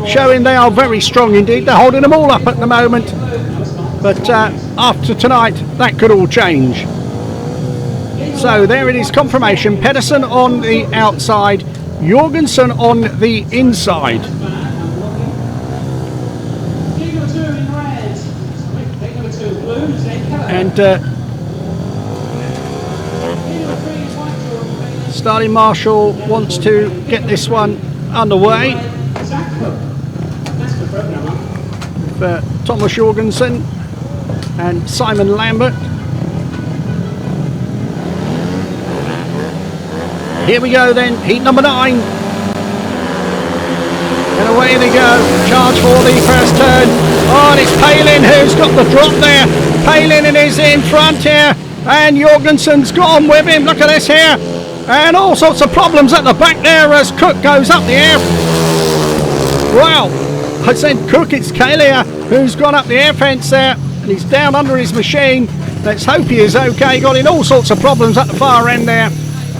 Speaker 1: showing they are very strong indeed. They're holding them all up at the moment, but after tonight that could all change. So there it is, confirmation. Pedersen on the outside, Jorgensen on the inside. And starting Marshall wants to get this one underway. For Thomas Jorgensen and Simon Lambert. Here we go then, heat number 9. And away they go, charge for the first turn. Oh, and it's Palin who's got the drop there. Palin is in front here, and Jorgensen's gone with him. Look at this here. And all sorts of problems at the back there as Cook goes up the air. Wow, I said Cook, it's KELEHER who's gone up the air fence there, and he's down under his machine. Let's hope he is okay. Got in all sorts of problems at the far end there.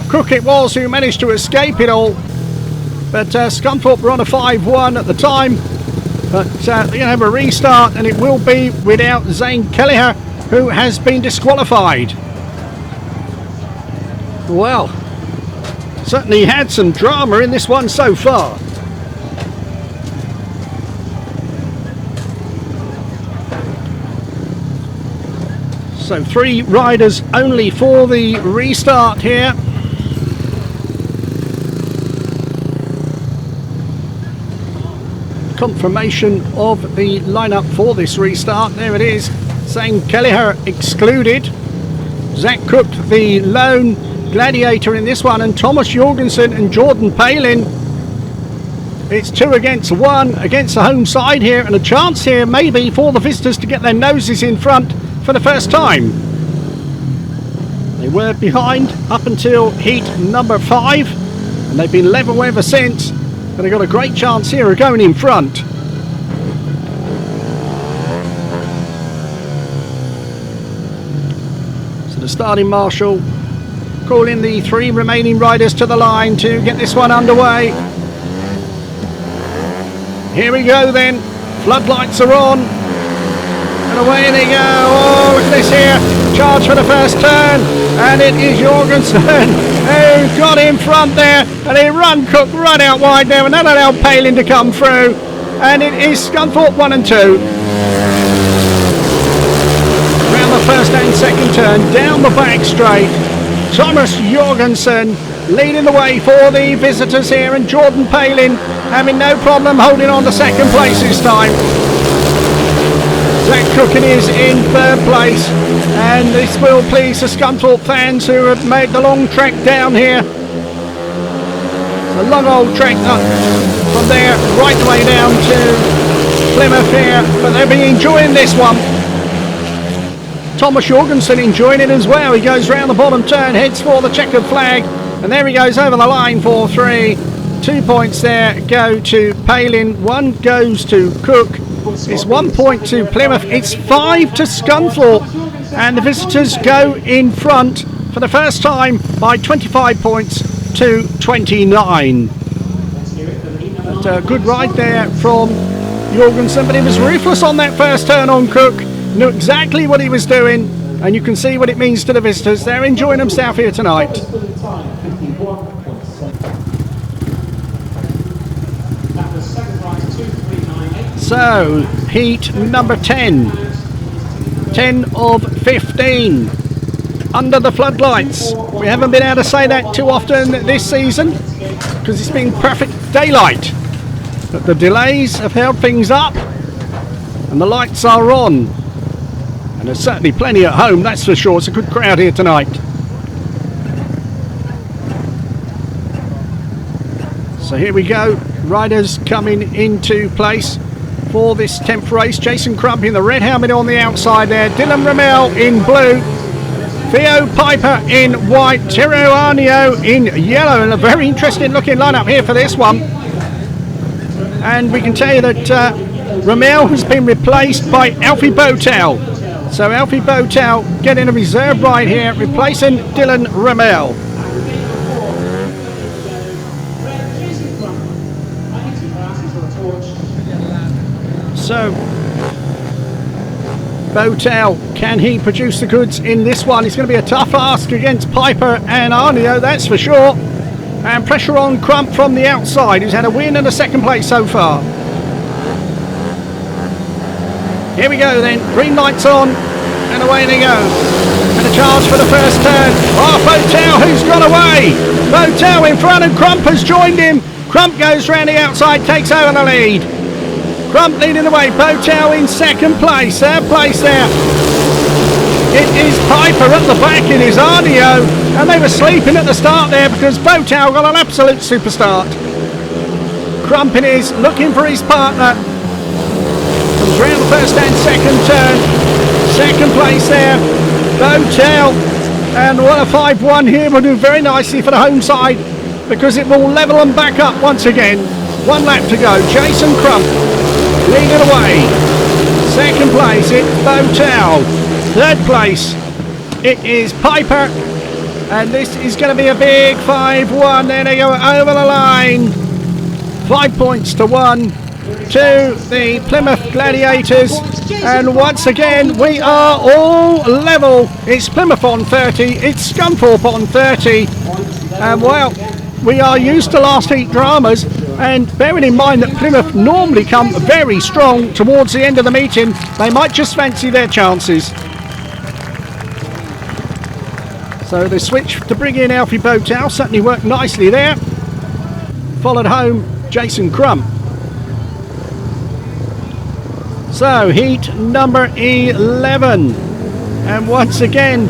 Speaker 1: Cook it was who managed to escape it all. But Scunthorpe were on a 5-1 at the time. But they're going to have a restart, and it will be without Zane KELEHER, who has been disqualified. Well, Certainly had some drama in this one so far. So 3 riders only for the restart here. Confirmation of the lineup for this restart. There it is. Zane KELEHER excluded. Zach Cook, the lone gladiator in this one, and Thomas Jorgensen and Jordan Palin. It's 2 against 1 against the home side here, and a chance here maybe for the visitors to get their noses in front for the first time. They were behind up until heat number 5, and they've been level ever since, but they've got a great chance here of going in front. So the starting marshal calling the 3 remaining riders to the line to get this one underway. Here we go then, floodlights are on, and away they go. Oh, look at this here, charge for the first turn, and it is Jorgensen who got in front there, and he run Cook right out wide there, and that allowed Palin to come through, and it is Scunthorpe 1 and 2. Around the first and second turn, down the back straight, Thomas Jorgensen leading the way for the visitors here, and Jordan Palin having no problem holding on to second place this time. Zach Cook is in 3rd place, and this will please the Scunthorpe fans who have made the long trek down here. The long old trek from there right the way down to Plymouth here, but they'll be enjoying this one. Thomas Jorgensen enjoying it as well. He goes round the bottom turn, heads for the checkered flag, and there he goes over the line for 3. 2 points there go to Palin, 1 goes to Cook. It's 1 point to Plymouth, it's 5 to Scunthorpe, and the visitors go in front for the first time by 25 points to 29. But a good ride there from Jorgensen, but he was ruthless on that first turn on Cook, knew exactly what he was doing, and you can see what it means to the visitors. They're enjoying themselves here tonight. So, heat number 10. 10 of 15. Under the floodlights. We haven't been able to say that too often this season, because it's been perfect daylight. But the delays have held things up, and the lights are on. And there's certainly plenty at home, that's for sure. It's a good crowd here tonight. So here we go. Riders coming into place for this 10th race. Jason Crump in the red helmet on the outside there. Dillon RUML in blue. Theo PIJPER in white. Tero AARNIO in yellow. And a very interesting looking lineup here for this one. And we can tell you that RUML has been replaced by Alfie BOWTELL. So Alfie BOWTELL getting a reserve ride here, replacing Dillon RUML. So, BOWTELL, can he produce the goods in this one? It's going to be a tough ask against PIJPER and AARNIO, that's for sure. And pressure on Crump from the outside, who's had a win and a 2nd place so far. Here we go then, green lights on, and away they go. And a charge for the first turn. Oh, BOWTELL, who's gone away? BOWTELL in front, and Crump has joined him. Crump goes round the outside, takes over the lead. Crump leading the way, BOWTELL in 2nd place, 3rd place there. It is PIJPER at the back, it is AARNIO, and they were sleeping at the start there because BOWTELL got an absolute super start. Crump is looking for his partner. Comes round the first and second turn. 2nd place there, BOWTELL, and what a 5-1 here will do very nicely for the home side because it will level them back up once again. 1 lap to go, Jason Crump leading away. 2nd place, it's BOWTELL. 3rd place, it is PIJPER. And this is going to be a big 5-1. There they go over the line. 5 points to 1 to the Plymouth Gladiators. And once again, we are all level. It's Plymouth on 30. It's Scunthorpe on 30. And well, we are used to last heat dramas, and bearing in mind that Plymouth normally come very strong towards the end of the meeting, they might just fancy their chances. So the switch to bring in Alfie BOWTELL certainly worked nicely there. Followed home Jason Crump. So heat number 11, and once again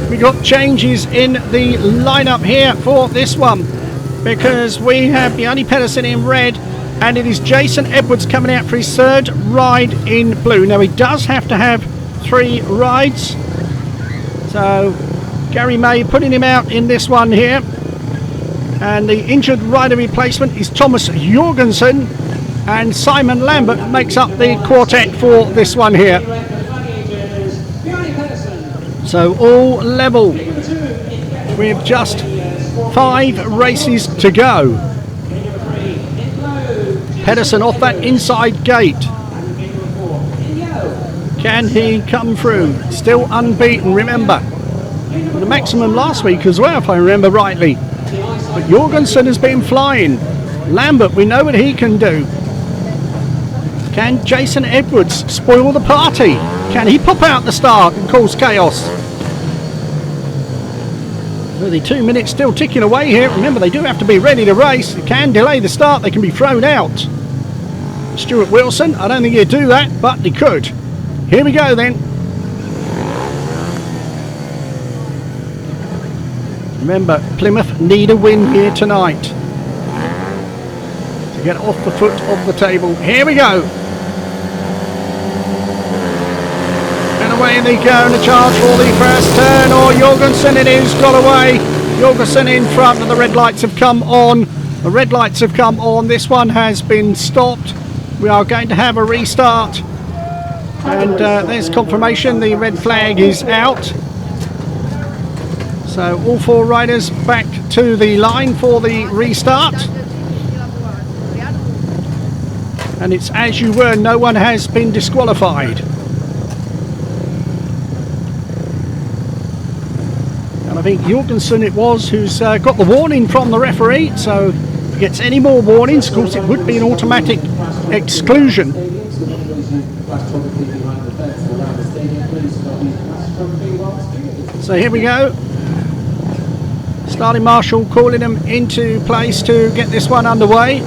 Speaker 1: we got changes in the lineup here for this one, because we have Bjarne PEDERSEN in red, and it is Jason Edwards coming out for his third ride in blue. Now he does have to have 3 rides, so Garry May putting him out in this one here, and the injured rider replacement is Thomas Jorgensen, and Simon Lambert makes up the quartet for this one here. So all level with just 5 races to go. PEDERSEN off that inside gate. Can he come through? Still unbeaten, remember. The maximum last week as well, if I remember rightly. But Jorgensen has been flying. Lambert, we know what he can do. Can Jason Edwards spoil the party? Can he pop out the start and cause chaos? The 2 minutes still ticking away here. Remember, they do have to be ready to race. They can delay the start, they can be thrown out. Stuart Wilson, I don't think he'd do that, but he could. Here we go then. Remember, Plymouth need a win here tonight to get off the foot of the table. Here we go. And away they go, and a charge for the first turn. Or Jorgensen it is, got away. Jorgensen in front, and the red lights have come on. The red lights have come on. This one has been stopped. We are going to have a restart. And there's confirmation, the red flag is out. So all 4 riders back to the line for the restart. And it's as you were, no one has been disqualified. And I think Jorgensen it was who's got the warning from the referee, so if he gets any more warnings, of course it would be an automatic exclusion. So here we go. Starting marshal calling them into place to get this one underway.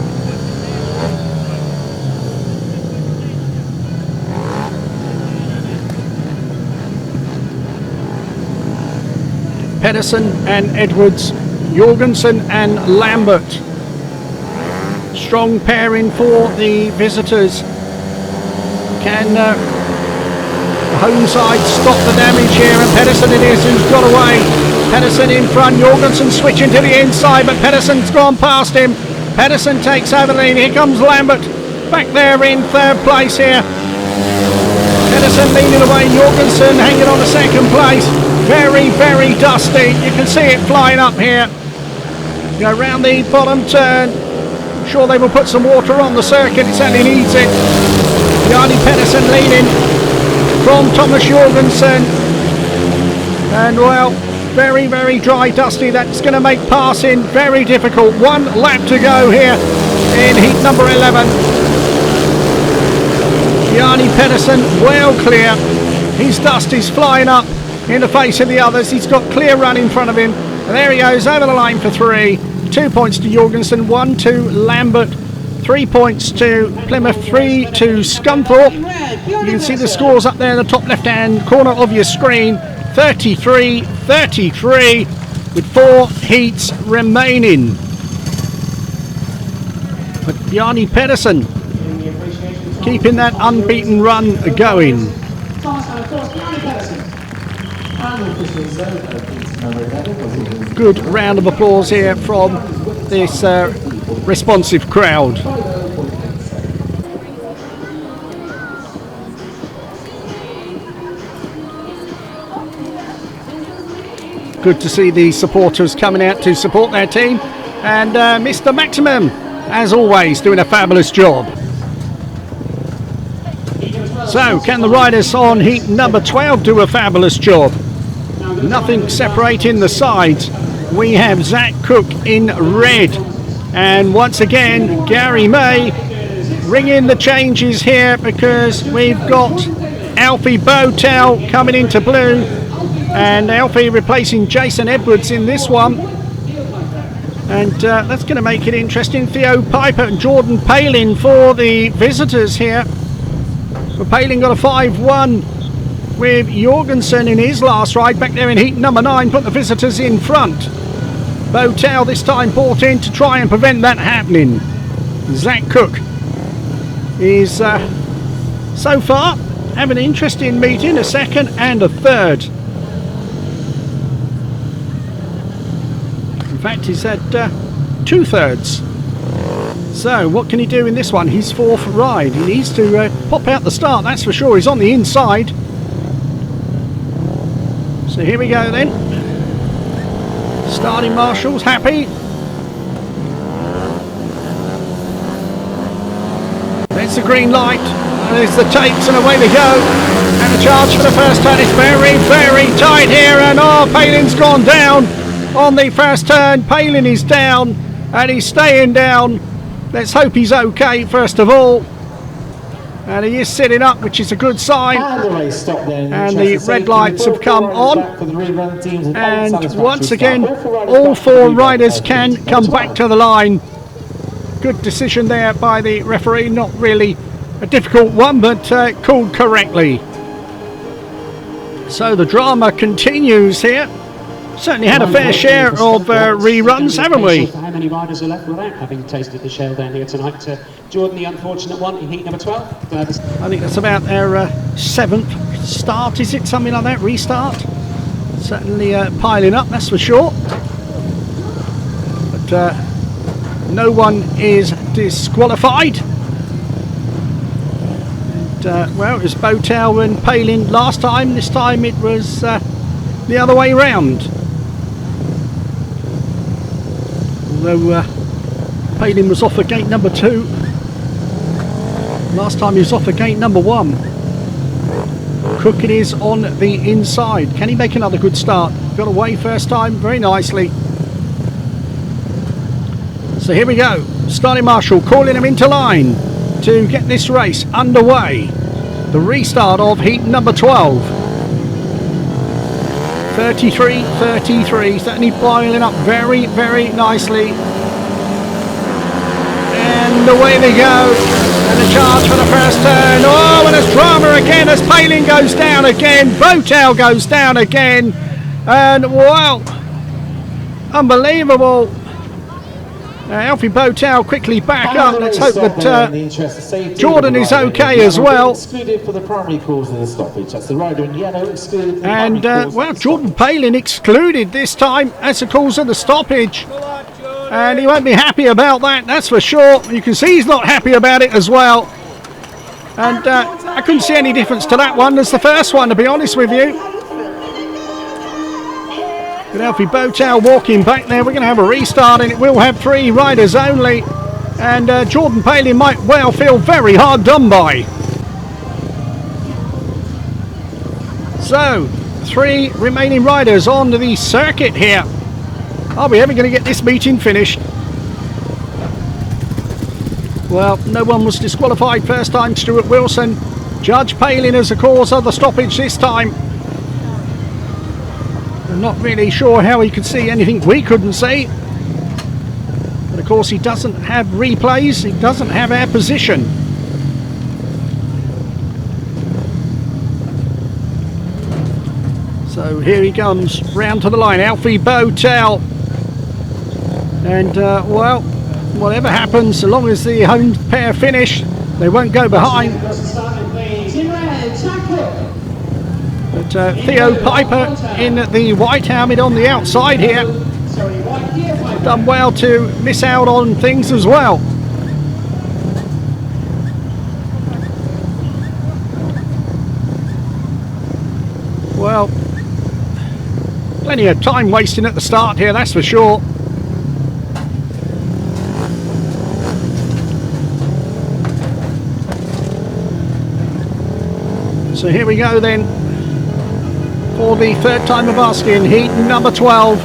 Speaker 1: PEDERSEN and Edwards, Jorgensen and Lambert. Strong pairing for the visitors. Can the home side stop the damage here? And PEDERSEN it is who's got away. PEDERSEN in front, Jorgensen switching to the inside, but PEDERSEN's gone past him. PEDERSEN takes over the lead. Here comes Lambert back there in 3rd place here. PEDERSEN leading away, Jorgensen hanging on to 2nd place. Very, very dusty. You can see it flying up here. Go round the bottom turn. I'm sure they will put some water on the circuit. It certainly needs it. Bjarne PEDERSEN leading from Thomas Jorgensen. And well, very, very dry, dusty. That's going to make passing very difficult. 1 lap to go here in heat number 11. Bjarne PEDERSEN well clear. His dust is flying up in the face of the others. He's got clear run in front of him. And there he goes over the line for 3. 2 points to Jorgensen, 1 to Lambert, 3 points to Plymouth, 3 to Scunthorpe. You can see the scores up there in the top left hand corner of your screen. 33-33 with 4 heats remaining. But Bjarne PEDERSEN keeping that unbeaten run going. Good round of applause here from this responsive crowd. Good to see the supporters coming out to support their team, and Mr. Maximum, as always, doing a fabulous job. So, can the riders on heat number 12 do a fabulous job? Nothing separating the sides. we have Zach Cook in red. And once again, Garry May ringing the changes here, because we've got Alfie BOWTELL coming into blue, and Alfie replacing Jason Edwards in this one. And that's going to make it interesting. Theo PIJPER and Jordan Palin for the visitors here. Well, Palin got a 5-1 with Jorgensen in his last ride back there in heat number 9, put the visitors in front. BOWTELL this time brought in to try and prevent that happening. Zach Cook is so far having an interesting meeting, a second and a third. In fact, he's had 2/3. So what can he do in this one? His 4th ride. He needs to pop out the start, that's for sure. He's on the inside. So here we go then. Starting marshals happy. There's the green light. There's the tapes, and away we go. And the charge for the first turn is very, very tight here. And oh, Palin's gone down on the first turn. Palin is down, and he's staying down. Let's hope he's okay first of all. And he is sitting up, which is a good sign. And the red lights have come on. And once again, all 4 riders can come back to the line. Good decision there by the referee. Not really a difficult one, but called correctly. So the drama continues here. Certainly had a fair share of reruns, haven't we?
Speaker 5: How many riders are left without having tasted the shell down here tonight? Jordan, the unfortunate one in heat number 12.
Speaker 1: I think that's about their 7th start, is it? Something like that, restart. Certainly piling up, that's for sure. But no one is disqualified. And, well, it was BOWTELL and Palin last time. This time it was the other way round. Although Palin was off at gate number 2. Last time he was off at gate number 1. Cook it is on the inside. Can he make another good start? Got away first time very nicely. So here we go. Starting marshal calling him into line to get this race underway. The restart of heat number 12. 33-33, certainly piling up very, very nicely. And away they go. And the charge for the first turn. Oh, and there's drama again as Palin goes down again. BOWTELL goes down again. And wow, unbelievable. Alfie BOWTELL quickly back up. Let's hope that Jordan is okay as well. And well, Jordan Palin excluded this time as the cause of the stoppage. And he won't be happy about that, that's for sure. You can see he's not happy about it as well. And I couldn't see any difference to that one as the first one, to be honest with you. With Alfie BOWTELL walking back there, we're going to have a restart, and it will have 3 riders only. And Jordan Palin might well feel very hard done by. So, 3 remaining riders on the circuit here. Are we ever going to get this meeting finished? Well, no one was disqualified first time. Stuart Wilson. Judge Palin as the cause of the stoppage this time. I'm not really sure how he could see anything we couldn't see. But of course he doesn't have replays. He doesn't have our position. So here he comes round to the line. Alfie BOWTELL. And well, whatever happens, so long as the home pair finish, they won't go behind. But Theo PIJPER in the white helmet on the outside here. Done well to miss out on things as well. Well, plenty of time wasting at the start here, that's for sure. So here we go then, for the 3rd time of asking, heat number 12.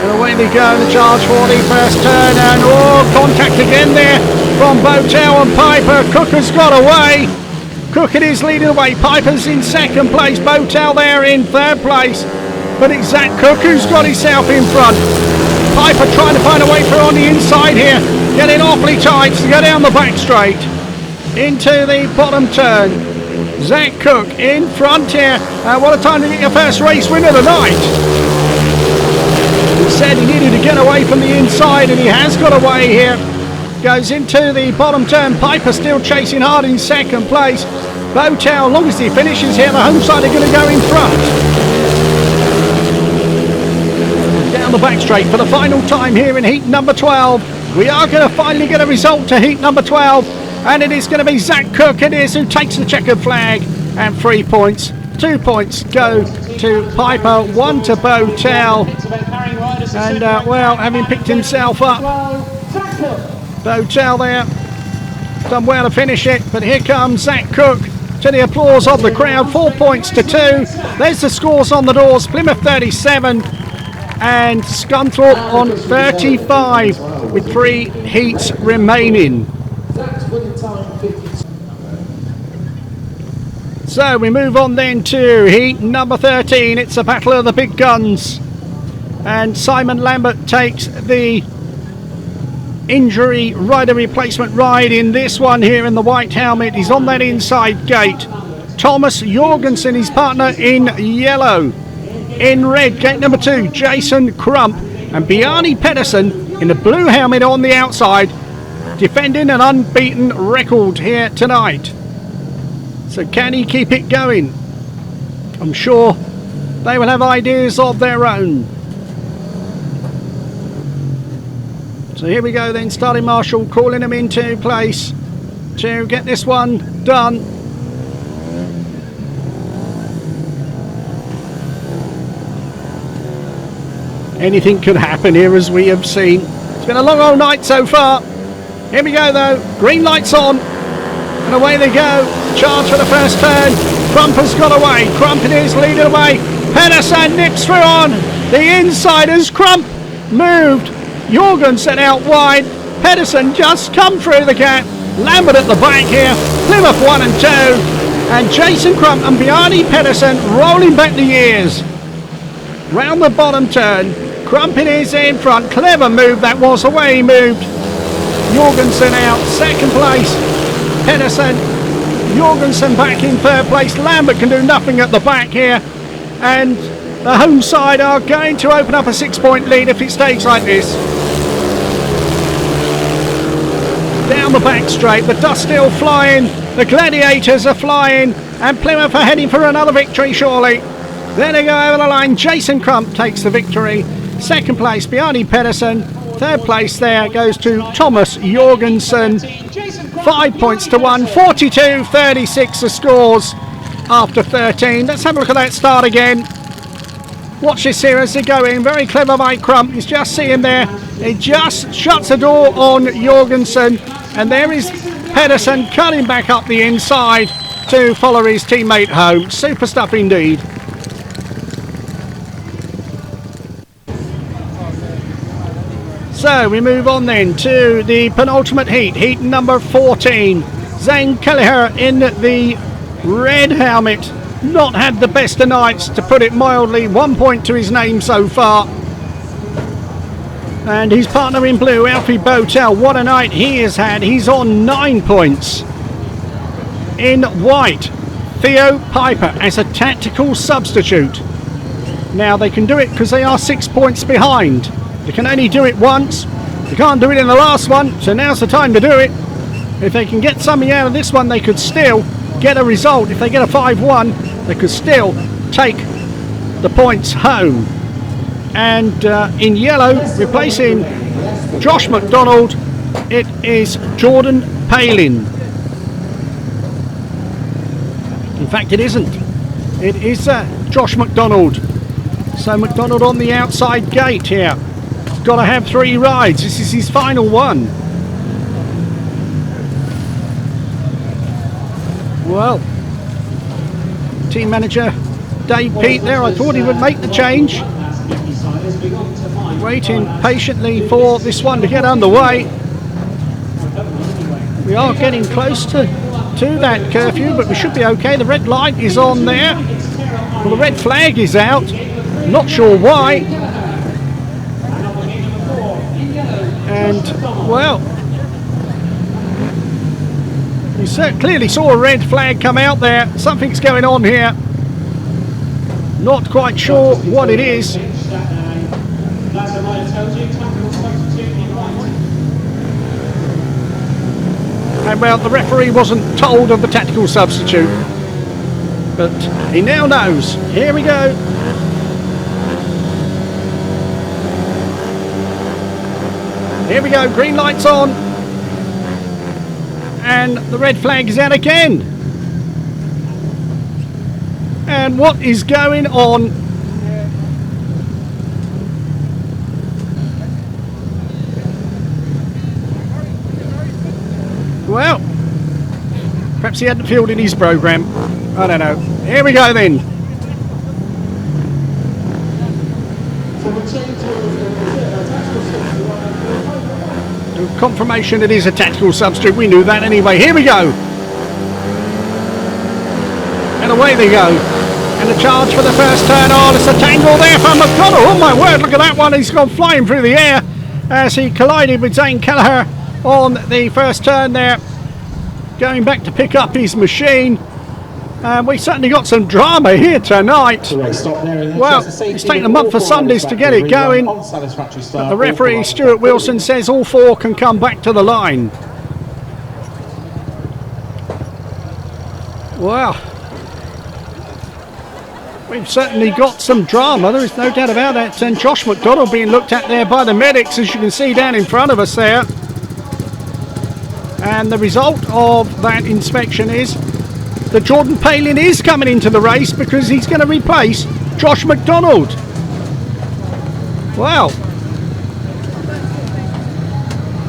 Speaker 1: And away they go, the charge for the first turn, and contact again there from BOWTELL and Piper. Cook has got away. Cook it is leading away. Piper's in second place. BOWTELL there in third place. But it's Zach Cook who's got himself in front. Piper trying to find a way through on the inside here. Getting awfully tight to go down the back straight. Into the bottom turn. Zach Cook in front here. What a time to get your first race win of the night. He said he needed to get away from the inside, and he has got away here. Goes into the bottom turn. Piper still chasing hard in second place. BOWTELL, long as he finishes here, the home side are going to go in front. Down the back straight for the final time here in heat number 12. We are going to finally get a result to heat number 12, and it is going to be Zach Cook, it is, who takes the checkered flag, and 3 points. 2 points go to Piper, 1 to BOWTELL, and well, having picked himself up, BOWTELL there done well to finish it, but here comes Zach Cook to the applause of the crowd. 4 points to 2. There's the scores on the doors. Plymouth 37 and Scunthorpe on 35 with 3 heats remaining. So we move on then to heat number 13. It's a battle of the big guns, and Simon Lambert takes the injury rider replacement ride in this one here in the white helmet. He's on that inside gate. Thomas Jorgensen, his partner, in yellow. In red, gate number 2, Jason Crump, and Bjarne PEDERSEN in the blue helmet on the outside, defending an unbeaten record here tonight. So can he keep it going? I'm sure they will have ideas of their own. So here we go then, starting marshal calling them into place to get this one done. Anything could happen here, as we have seen. It's been a long old night so far. Here we go though, green lights on, and away they go. Charge for the first turn. Crump has got away. Crump is leading away. PEDERSEN nips through on the inside as Crump moved. Jorgensen out wide. PEDERSEN just come through the gap. Lambert at the back here. Plymouth 1 and 2. And Jason Crump and Bjarne PEDERSEN rolling back the years. Round the bottom turn. Crump is in front. Clever move that was. Away he moved. Jorgensen out. Second place. PEDERSEN. Jorgensen back in third place. Lambert can do nothing at the back here. And the home side are going to open up a 6-point lead if it stays like this. Down the back straight, the dust still flying, the Gladiators are flying, and Plymouth are heading for another victory surely. Then they go over the line. Jason Crump takes the victory. Second place, Bjarne PEDERSEN. Third place there goes to Thomas Jorgensen. 5 points to 1, 42-36 the scores after 13. Let's have a look at that start again. Watch this here as they go in. Very clever by Crump. You just see him there. He just shuts the door on Jorgensen. And there is PEDERSEN cutting back up the inside to follow his teammate home. Super stuff indeed. So we move on then to the penultimate heat. Heat number 14. Zane KELEHER in the red helmet. Not had the best of nights, to put it mildly. 1 point to his name so far. And his partner in blue, Alfie BOWTELL, what a night he has had. He's on 9 points. In white, Theo PIJPER as a tactical substitute. Now they can do it because they are 6 points behind. They can only do it once. They can't do it in the last one, so now's the time to do it. If they can get something out of this one, they could still get a result. If they get a 5-1, they could still take the points home. And in yellow, replacing Josh McDonald, it is Jordan Palin. In fact, it isn't. It is Josh McDonald. So McDonald on the outside gate here. Got to have 3 rides. This is his final one. Well, team manager Dave Pete there, I thought he would make the change. waiting patiently for this one to get underway. We are getting close to that curfew, but we should be okay. The red light is on there. Well, the red flag is out. Not sure why. And, well, you clearly saw a red flag come out there. Something's going on here. Not quite sure what it is. And well, the referee wasn't told of the tactical substitute, but he now knows. Here we go. Here we go, green light's on. And the red flag is out again. And what is going on? Well, perhaps he hadn't filled in his programme. I don't know. Here we go then. Confirmation it is a tactical substitute. We knew that anyway. Here we go. And away they go. And a charge for the first turn. Oh, it's a tangle there for McDonald. Oh my word, look at that one. He's gone flying through the air as he collided with Zane KELEHER on the first turn there. Going back to pick up his machine. We certainly got some drama here tonight. Well, it's taken a month for Sundays to get it going. But the referee, Stuart Wilson, says all four can come back to the line. Well, we've certainly got some drama. There is no doubt about that. And Josh McDonald being looked at there by the medics, as you can see down in front of us there. And the result of that inspection is that Jordan Palin is coming into the race because he's going to replace Josh McDonald. Wow.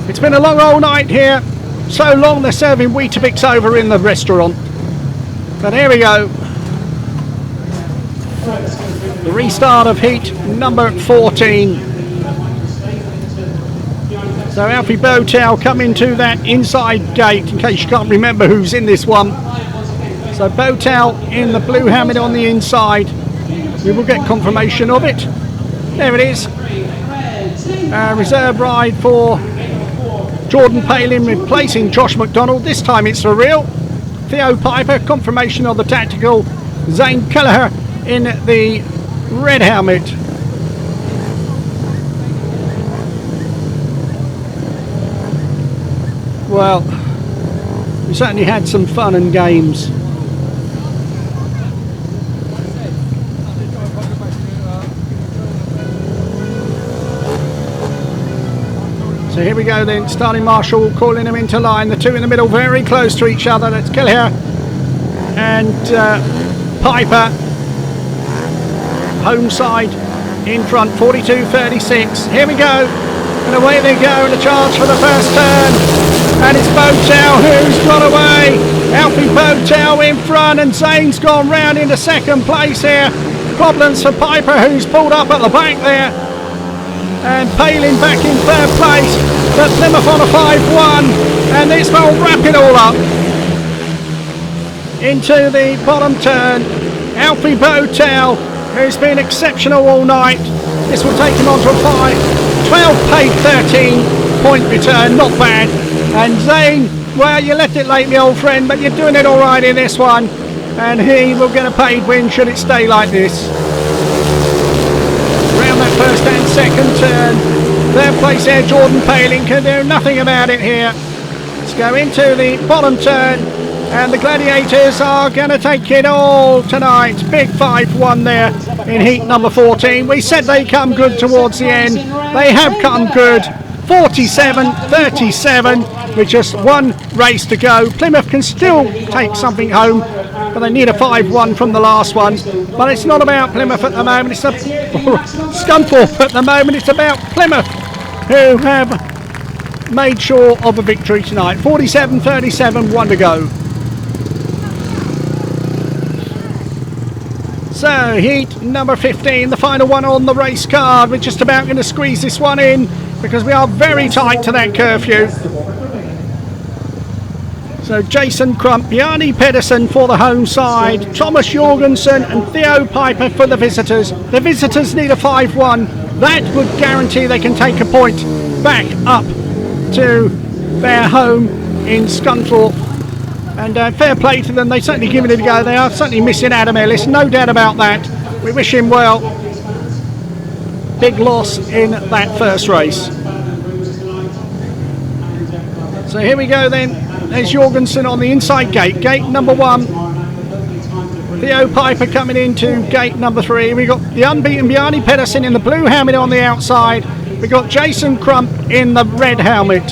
Speaker 1: It's been a long old night here. So long they're serving Weetabix over in the restaurant. But here we go. The restart of heat number 14. So Alfie BOWTELL coming to that inside gate, in case you can't remember who's in this one. So BOWTELL in the blue helmet on the inside. We will get confirmation of it. There it is. Reserve ride for Jordan Palin replacing Josh McDonald. This time it's for real. Theo PIJPER, confirmation of the tactical. Zane KELEHER in the red helmet. Well, we certainly had some fun and games. So here we go then, starting marshal calling them into line. The two in the middle very close to each other. That's KELEHER and PIJPER. Home side in front, 42.36. Here we go. And away they go, and a charge for the first turn. And it's BOWTELL who's got away. Alfie BOWTELL in front, and Zane's gone round into second place here. Problems for PIJPER, who's pulled up at the back there. And Palin back in third place. But Plymouth on a 5-1. And this will wrap it all up. Into the bottom turn. Alfie BOWTELL, who's been exceptional all night. This will take him on to a 12 paid 13 point return, not bad. And Zane, well, you left it late, my old friend, but you're doing it all right in this one. And he will get a paid win should it stay like this. Round that first and second turn. Third place there, Jordan Palin can do nothing about it here. Let's go into the bottom turn. And the Gladiators are going to take it all tonight. Big 5-1 there in heat number 14. We said they come good towards the end. They have come good. 47-37 with just one race to go. Plymouth can still take something home, but they need a 5-1 from the last one. But it's not about Plymouth at the moment. It's Scunthorpe at the moment. It's about Plymouth, who have made sure of a victory tonight. 47-37, one to go. So heat number 15, the final one on the race card. We're just about going to squeeze this one in because we are very tight to that curfew. So Jason Crump, Bjarne PEDERSEN for the home side, Thomas Jorgensen and Theo PIJPER for the visitors. The visitors need a 5-1. That would guarantee they can take a point back up to their home in Scunthorpe. And fair play to them, they've certainly given it a go. They are certainly missing Adam Ellis, no doubt about that. We wish him well. Big loss in that first race. So here we go then. There's Jorgensen on the inside gate, gate number 1. Theo PIJPER coming into gate number 3. We've got the unbeaten Bjarne PEDERSEN in the blue helmet on the outside. We've got Jason Crump in the red helmet.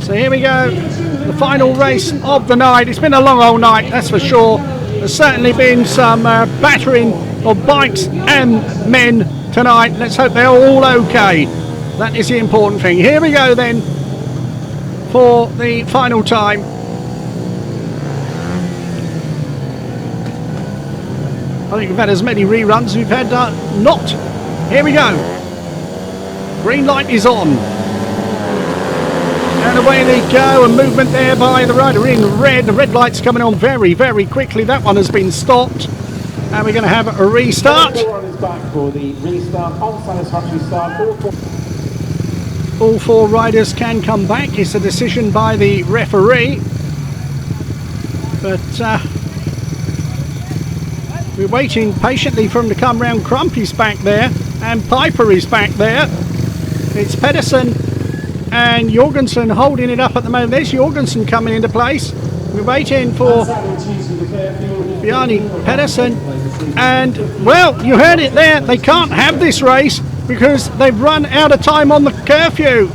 Speaker 1: So here we go, the final race of the night. It's been a long old night, that's for sure. There's certainly been some battering of bikes and men tonight. Let's hope they're all okay. That is the important thing. Here we go then for the final time. I think we've had as many reruns as we've had not. Here we go. Green light is on. And away they go, a movement there by the rider in red. The red light's coming on very, very quickly. That one has been stopped. And we're going to have a restart. All 4 riders can come back. It's a decision by the referee. But we're waiting patiently for him to come round. Crump is back there. And PIJPER is back there. It's PEDERSEN and Jorgensen holding it up at the moment. There's Jorgensen coming into place. We're waiting for Bjarne PEDERSEN. And, well, you heard it there. They can't have this race because they've run out of time on the curfew.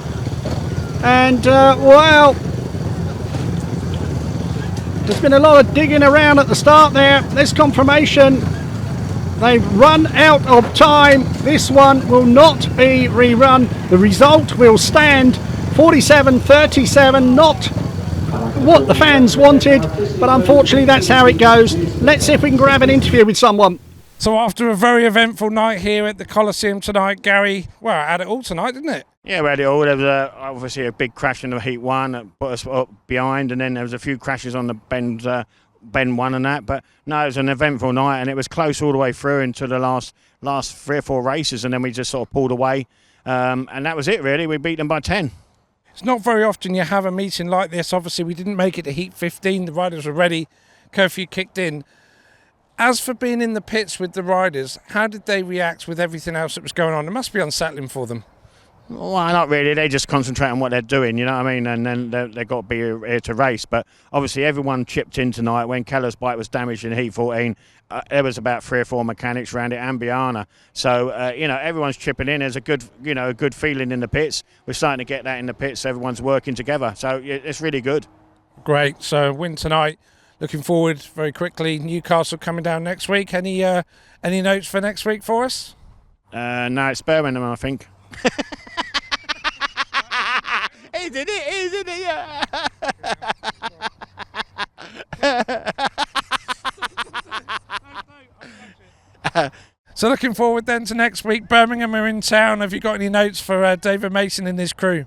Speaker 1: And, well, there's been a lot of digging around at the start there. There's confirmation. They've run out of time. This one will not be rerun. The result will stand 47-37, not what the fans wanted, but unfortunately that's how it goes. Let's see if we can grab an interview with someone.
Speaker 2: So after a very eventful night here at the Coliseum tonight, Gary, well, I had it all tonight, didn't it?
Speaker 6: Yeah, we had it all. There was obviously a big crash in the Heat 1 that put us up behind, and then there was a few crashes on the bend 1 and that. But no, it was an eventful night, and it was close all the way through into the last 3 or 4 races, and then we just sort of pulled away, and that was it really. We beat them by 10.
Speaker 2: It's not very often you have a meeting like this. Obviously, we didn't make it to Heat 15. The riders were ready. Curfew kicked in. As for being in the pits with the riders, how did they react with everything else that was going on? It must be unsettling for them.
Speaker 6: Well, not really. They just concentrate on what they're doing, you know what I mean? And then they've got to be here to race. But obviously everyone chipped in tonight. When Kelleher's bike was damaged in Heat 14, there was about 3 or 4 mechanics around it and Bjarne. So, you know, everyone's chipping in. There's a good feeling in the pits. We're starting to get that in the pits. So everyone's working together. So it's really good. Great.
Speaker 2: So win tonight. Looking forward very quickly. Newcastle coming down next week. Any notes for next week for us?
Speaker 6: No, it's Birmingham, I think. Isn't it? Yeah.
Speaker 2: So looking forward then to next week. Birmingham are in town. Have you got any notes for David Mason and his crew?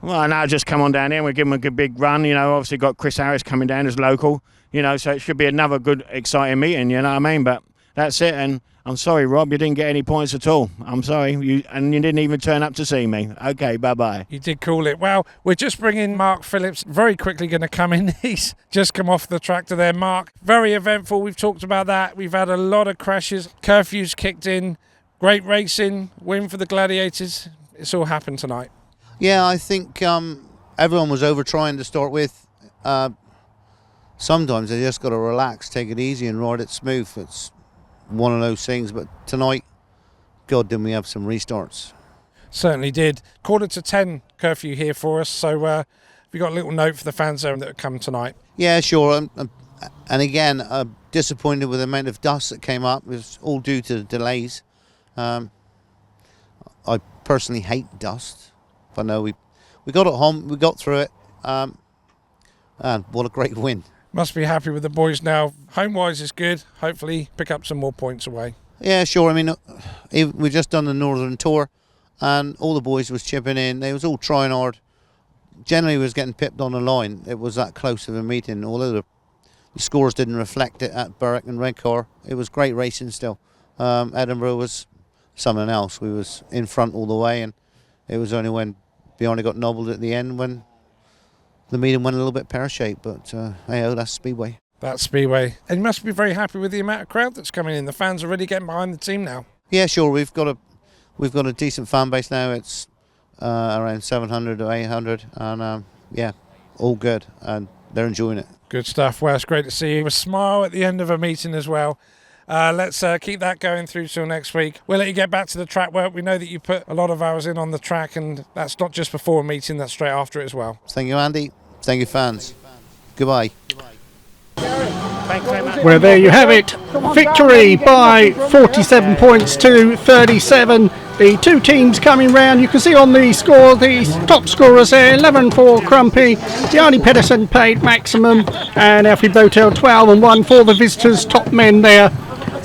Speaker 6: Well, now just come on down here and we'll give them a good big run. You know, obviously got Chris Harris coming down as local. You know, so it should be another good, exciting meeting. You know what I mean? But that's it. And I'm sorry, Rob, you didn't get any points at all. I'm sorry. You didn't even turn up to see me. Okay, bye-bye.
Speaker 2: You did call it. Well, we're just bringing Mark Phillips. Very quickly going to come in. He's just come off the tractor there. Mark, very eventful. We've talked about that. We've had a lot of crashes. Curfews kicked in. Great racing. Win for the Gladiators. It's all happened tonight.
Speaker 7: Yeah, I think everyone was over trying to start with. Sometimes they just got to relax, take it easy and ride it smooth. It's one of those things, but tonight, God, didn't we have some restarts?
Speaker 2: Certainly did. 9:45 curfew here for us, so we got a little note for the fans that have come tonight.
Speaker 7: Yeah, sure. And again, disappointed with the amount of dust that came up. It was all due to the delays. I personally hate dust. But no, we got it home, we got through it, and what a great win.
Speaker 2: Must be happy with the boys now. Home-wise is good. Hopefully pick up some more points away.
Speaker 7: Yeah, sure. I mean, we've just done the Northern Tour, and all the boys was chipping in. They was all trying hard. Generally, was getting pipped on the line. It was that close of a meeting. Although the scores didn't reflect it at Berwick and Redcar, it was great racing still. Edinburgh was something else. We was in front all the way, and it was only when Bjarne got nobbled at the end when the meeting went a little bit pear-shaped. But hey, that's Speedway.
Speaker 2: That's Speedway. And you must be very happy with the amount of crowd that's coming in. The fans are really getting behind the team now.
Speaker 7: Yeah, sure. We've got a decent fan base now. It's around 700 to 800, and yeah, all good, and they're enjoying it.
Speaker 2: Good stuff. Well, it's great to see you. A smile at the end of a meeting as well. Let's keep that going through till next week. We'll let you get back to the track work. We know that you put a lot of hours in on the track, and that's not just before a meeting, that's straight after it as well.
Speaker 7: Thank you, Andy. Thank you, fans. Goodbye.
Speaker 1: Well, there you have it. Victory by 47 points to 37. The two teams coming round. You can see on the score the top scorers there. 11 for Crumpy. Bjarne Pedersen paid maximum, and Alfie BOWTELL 12 and 1 for the visitors. Top men there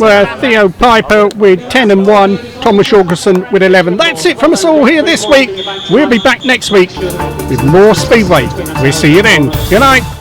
Speaker 1: were Theo PIJPER with 10 and 1. Thomas Jorgensen with 11. That's it from us all here this week. We'll be back next week with more Speedway. We'll see you then. Good night.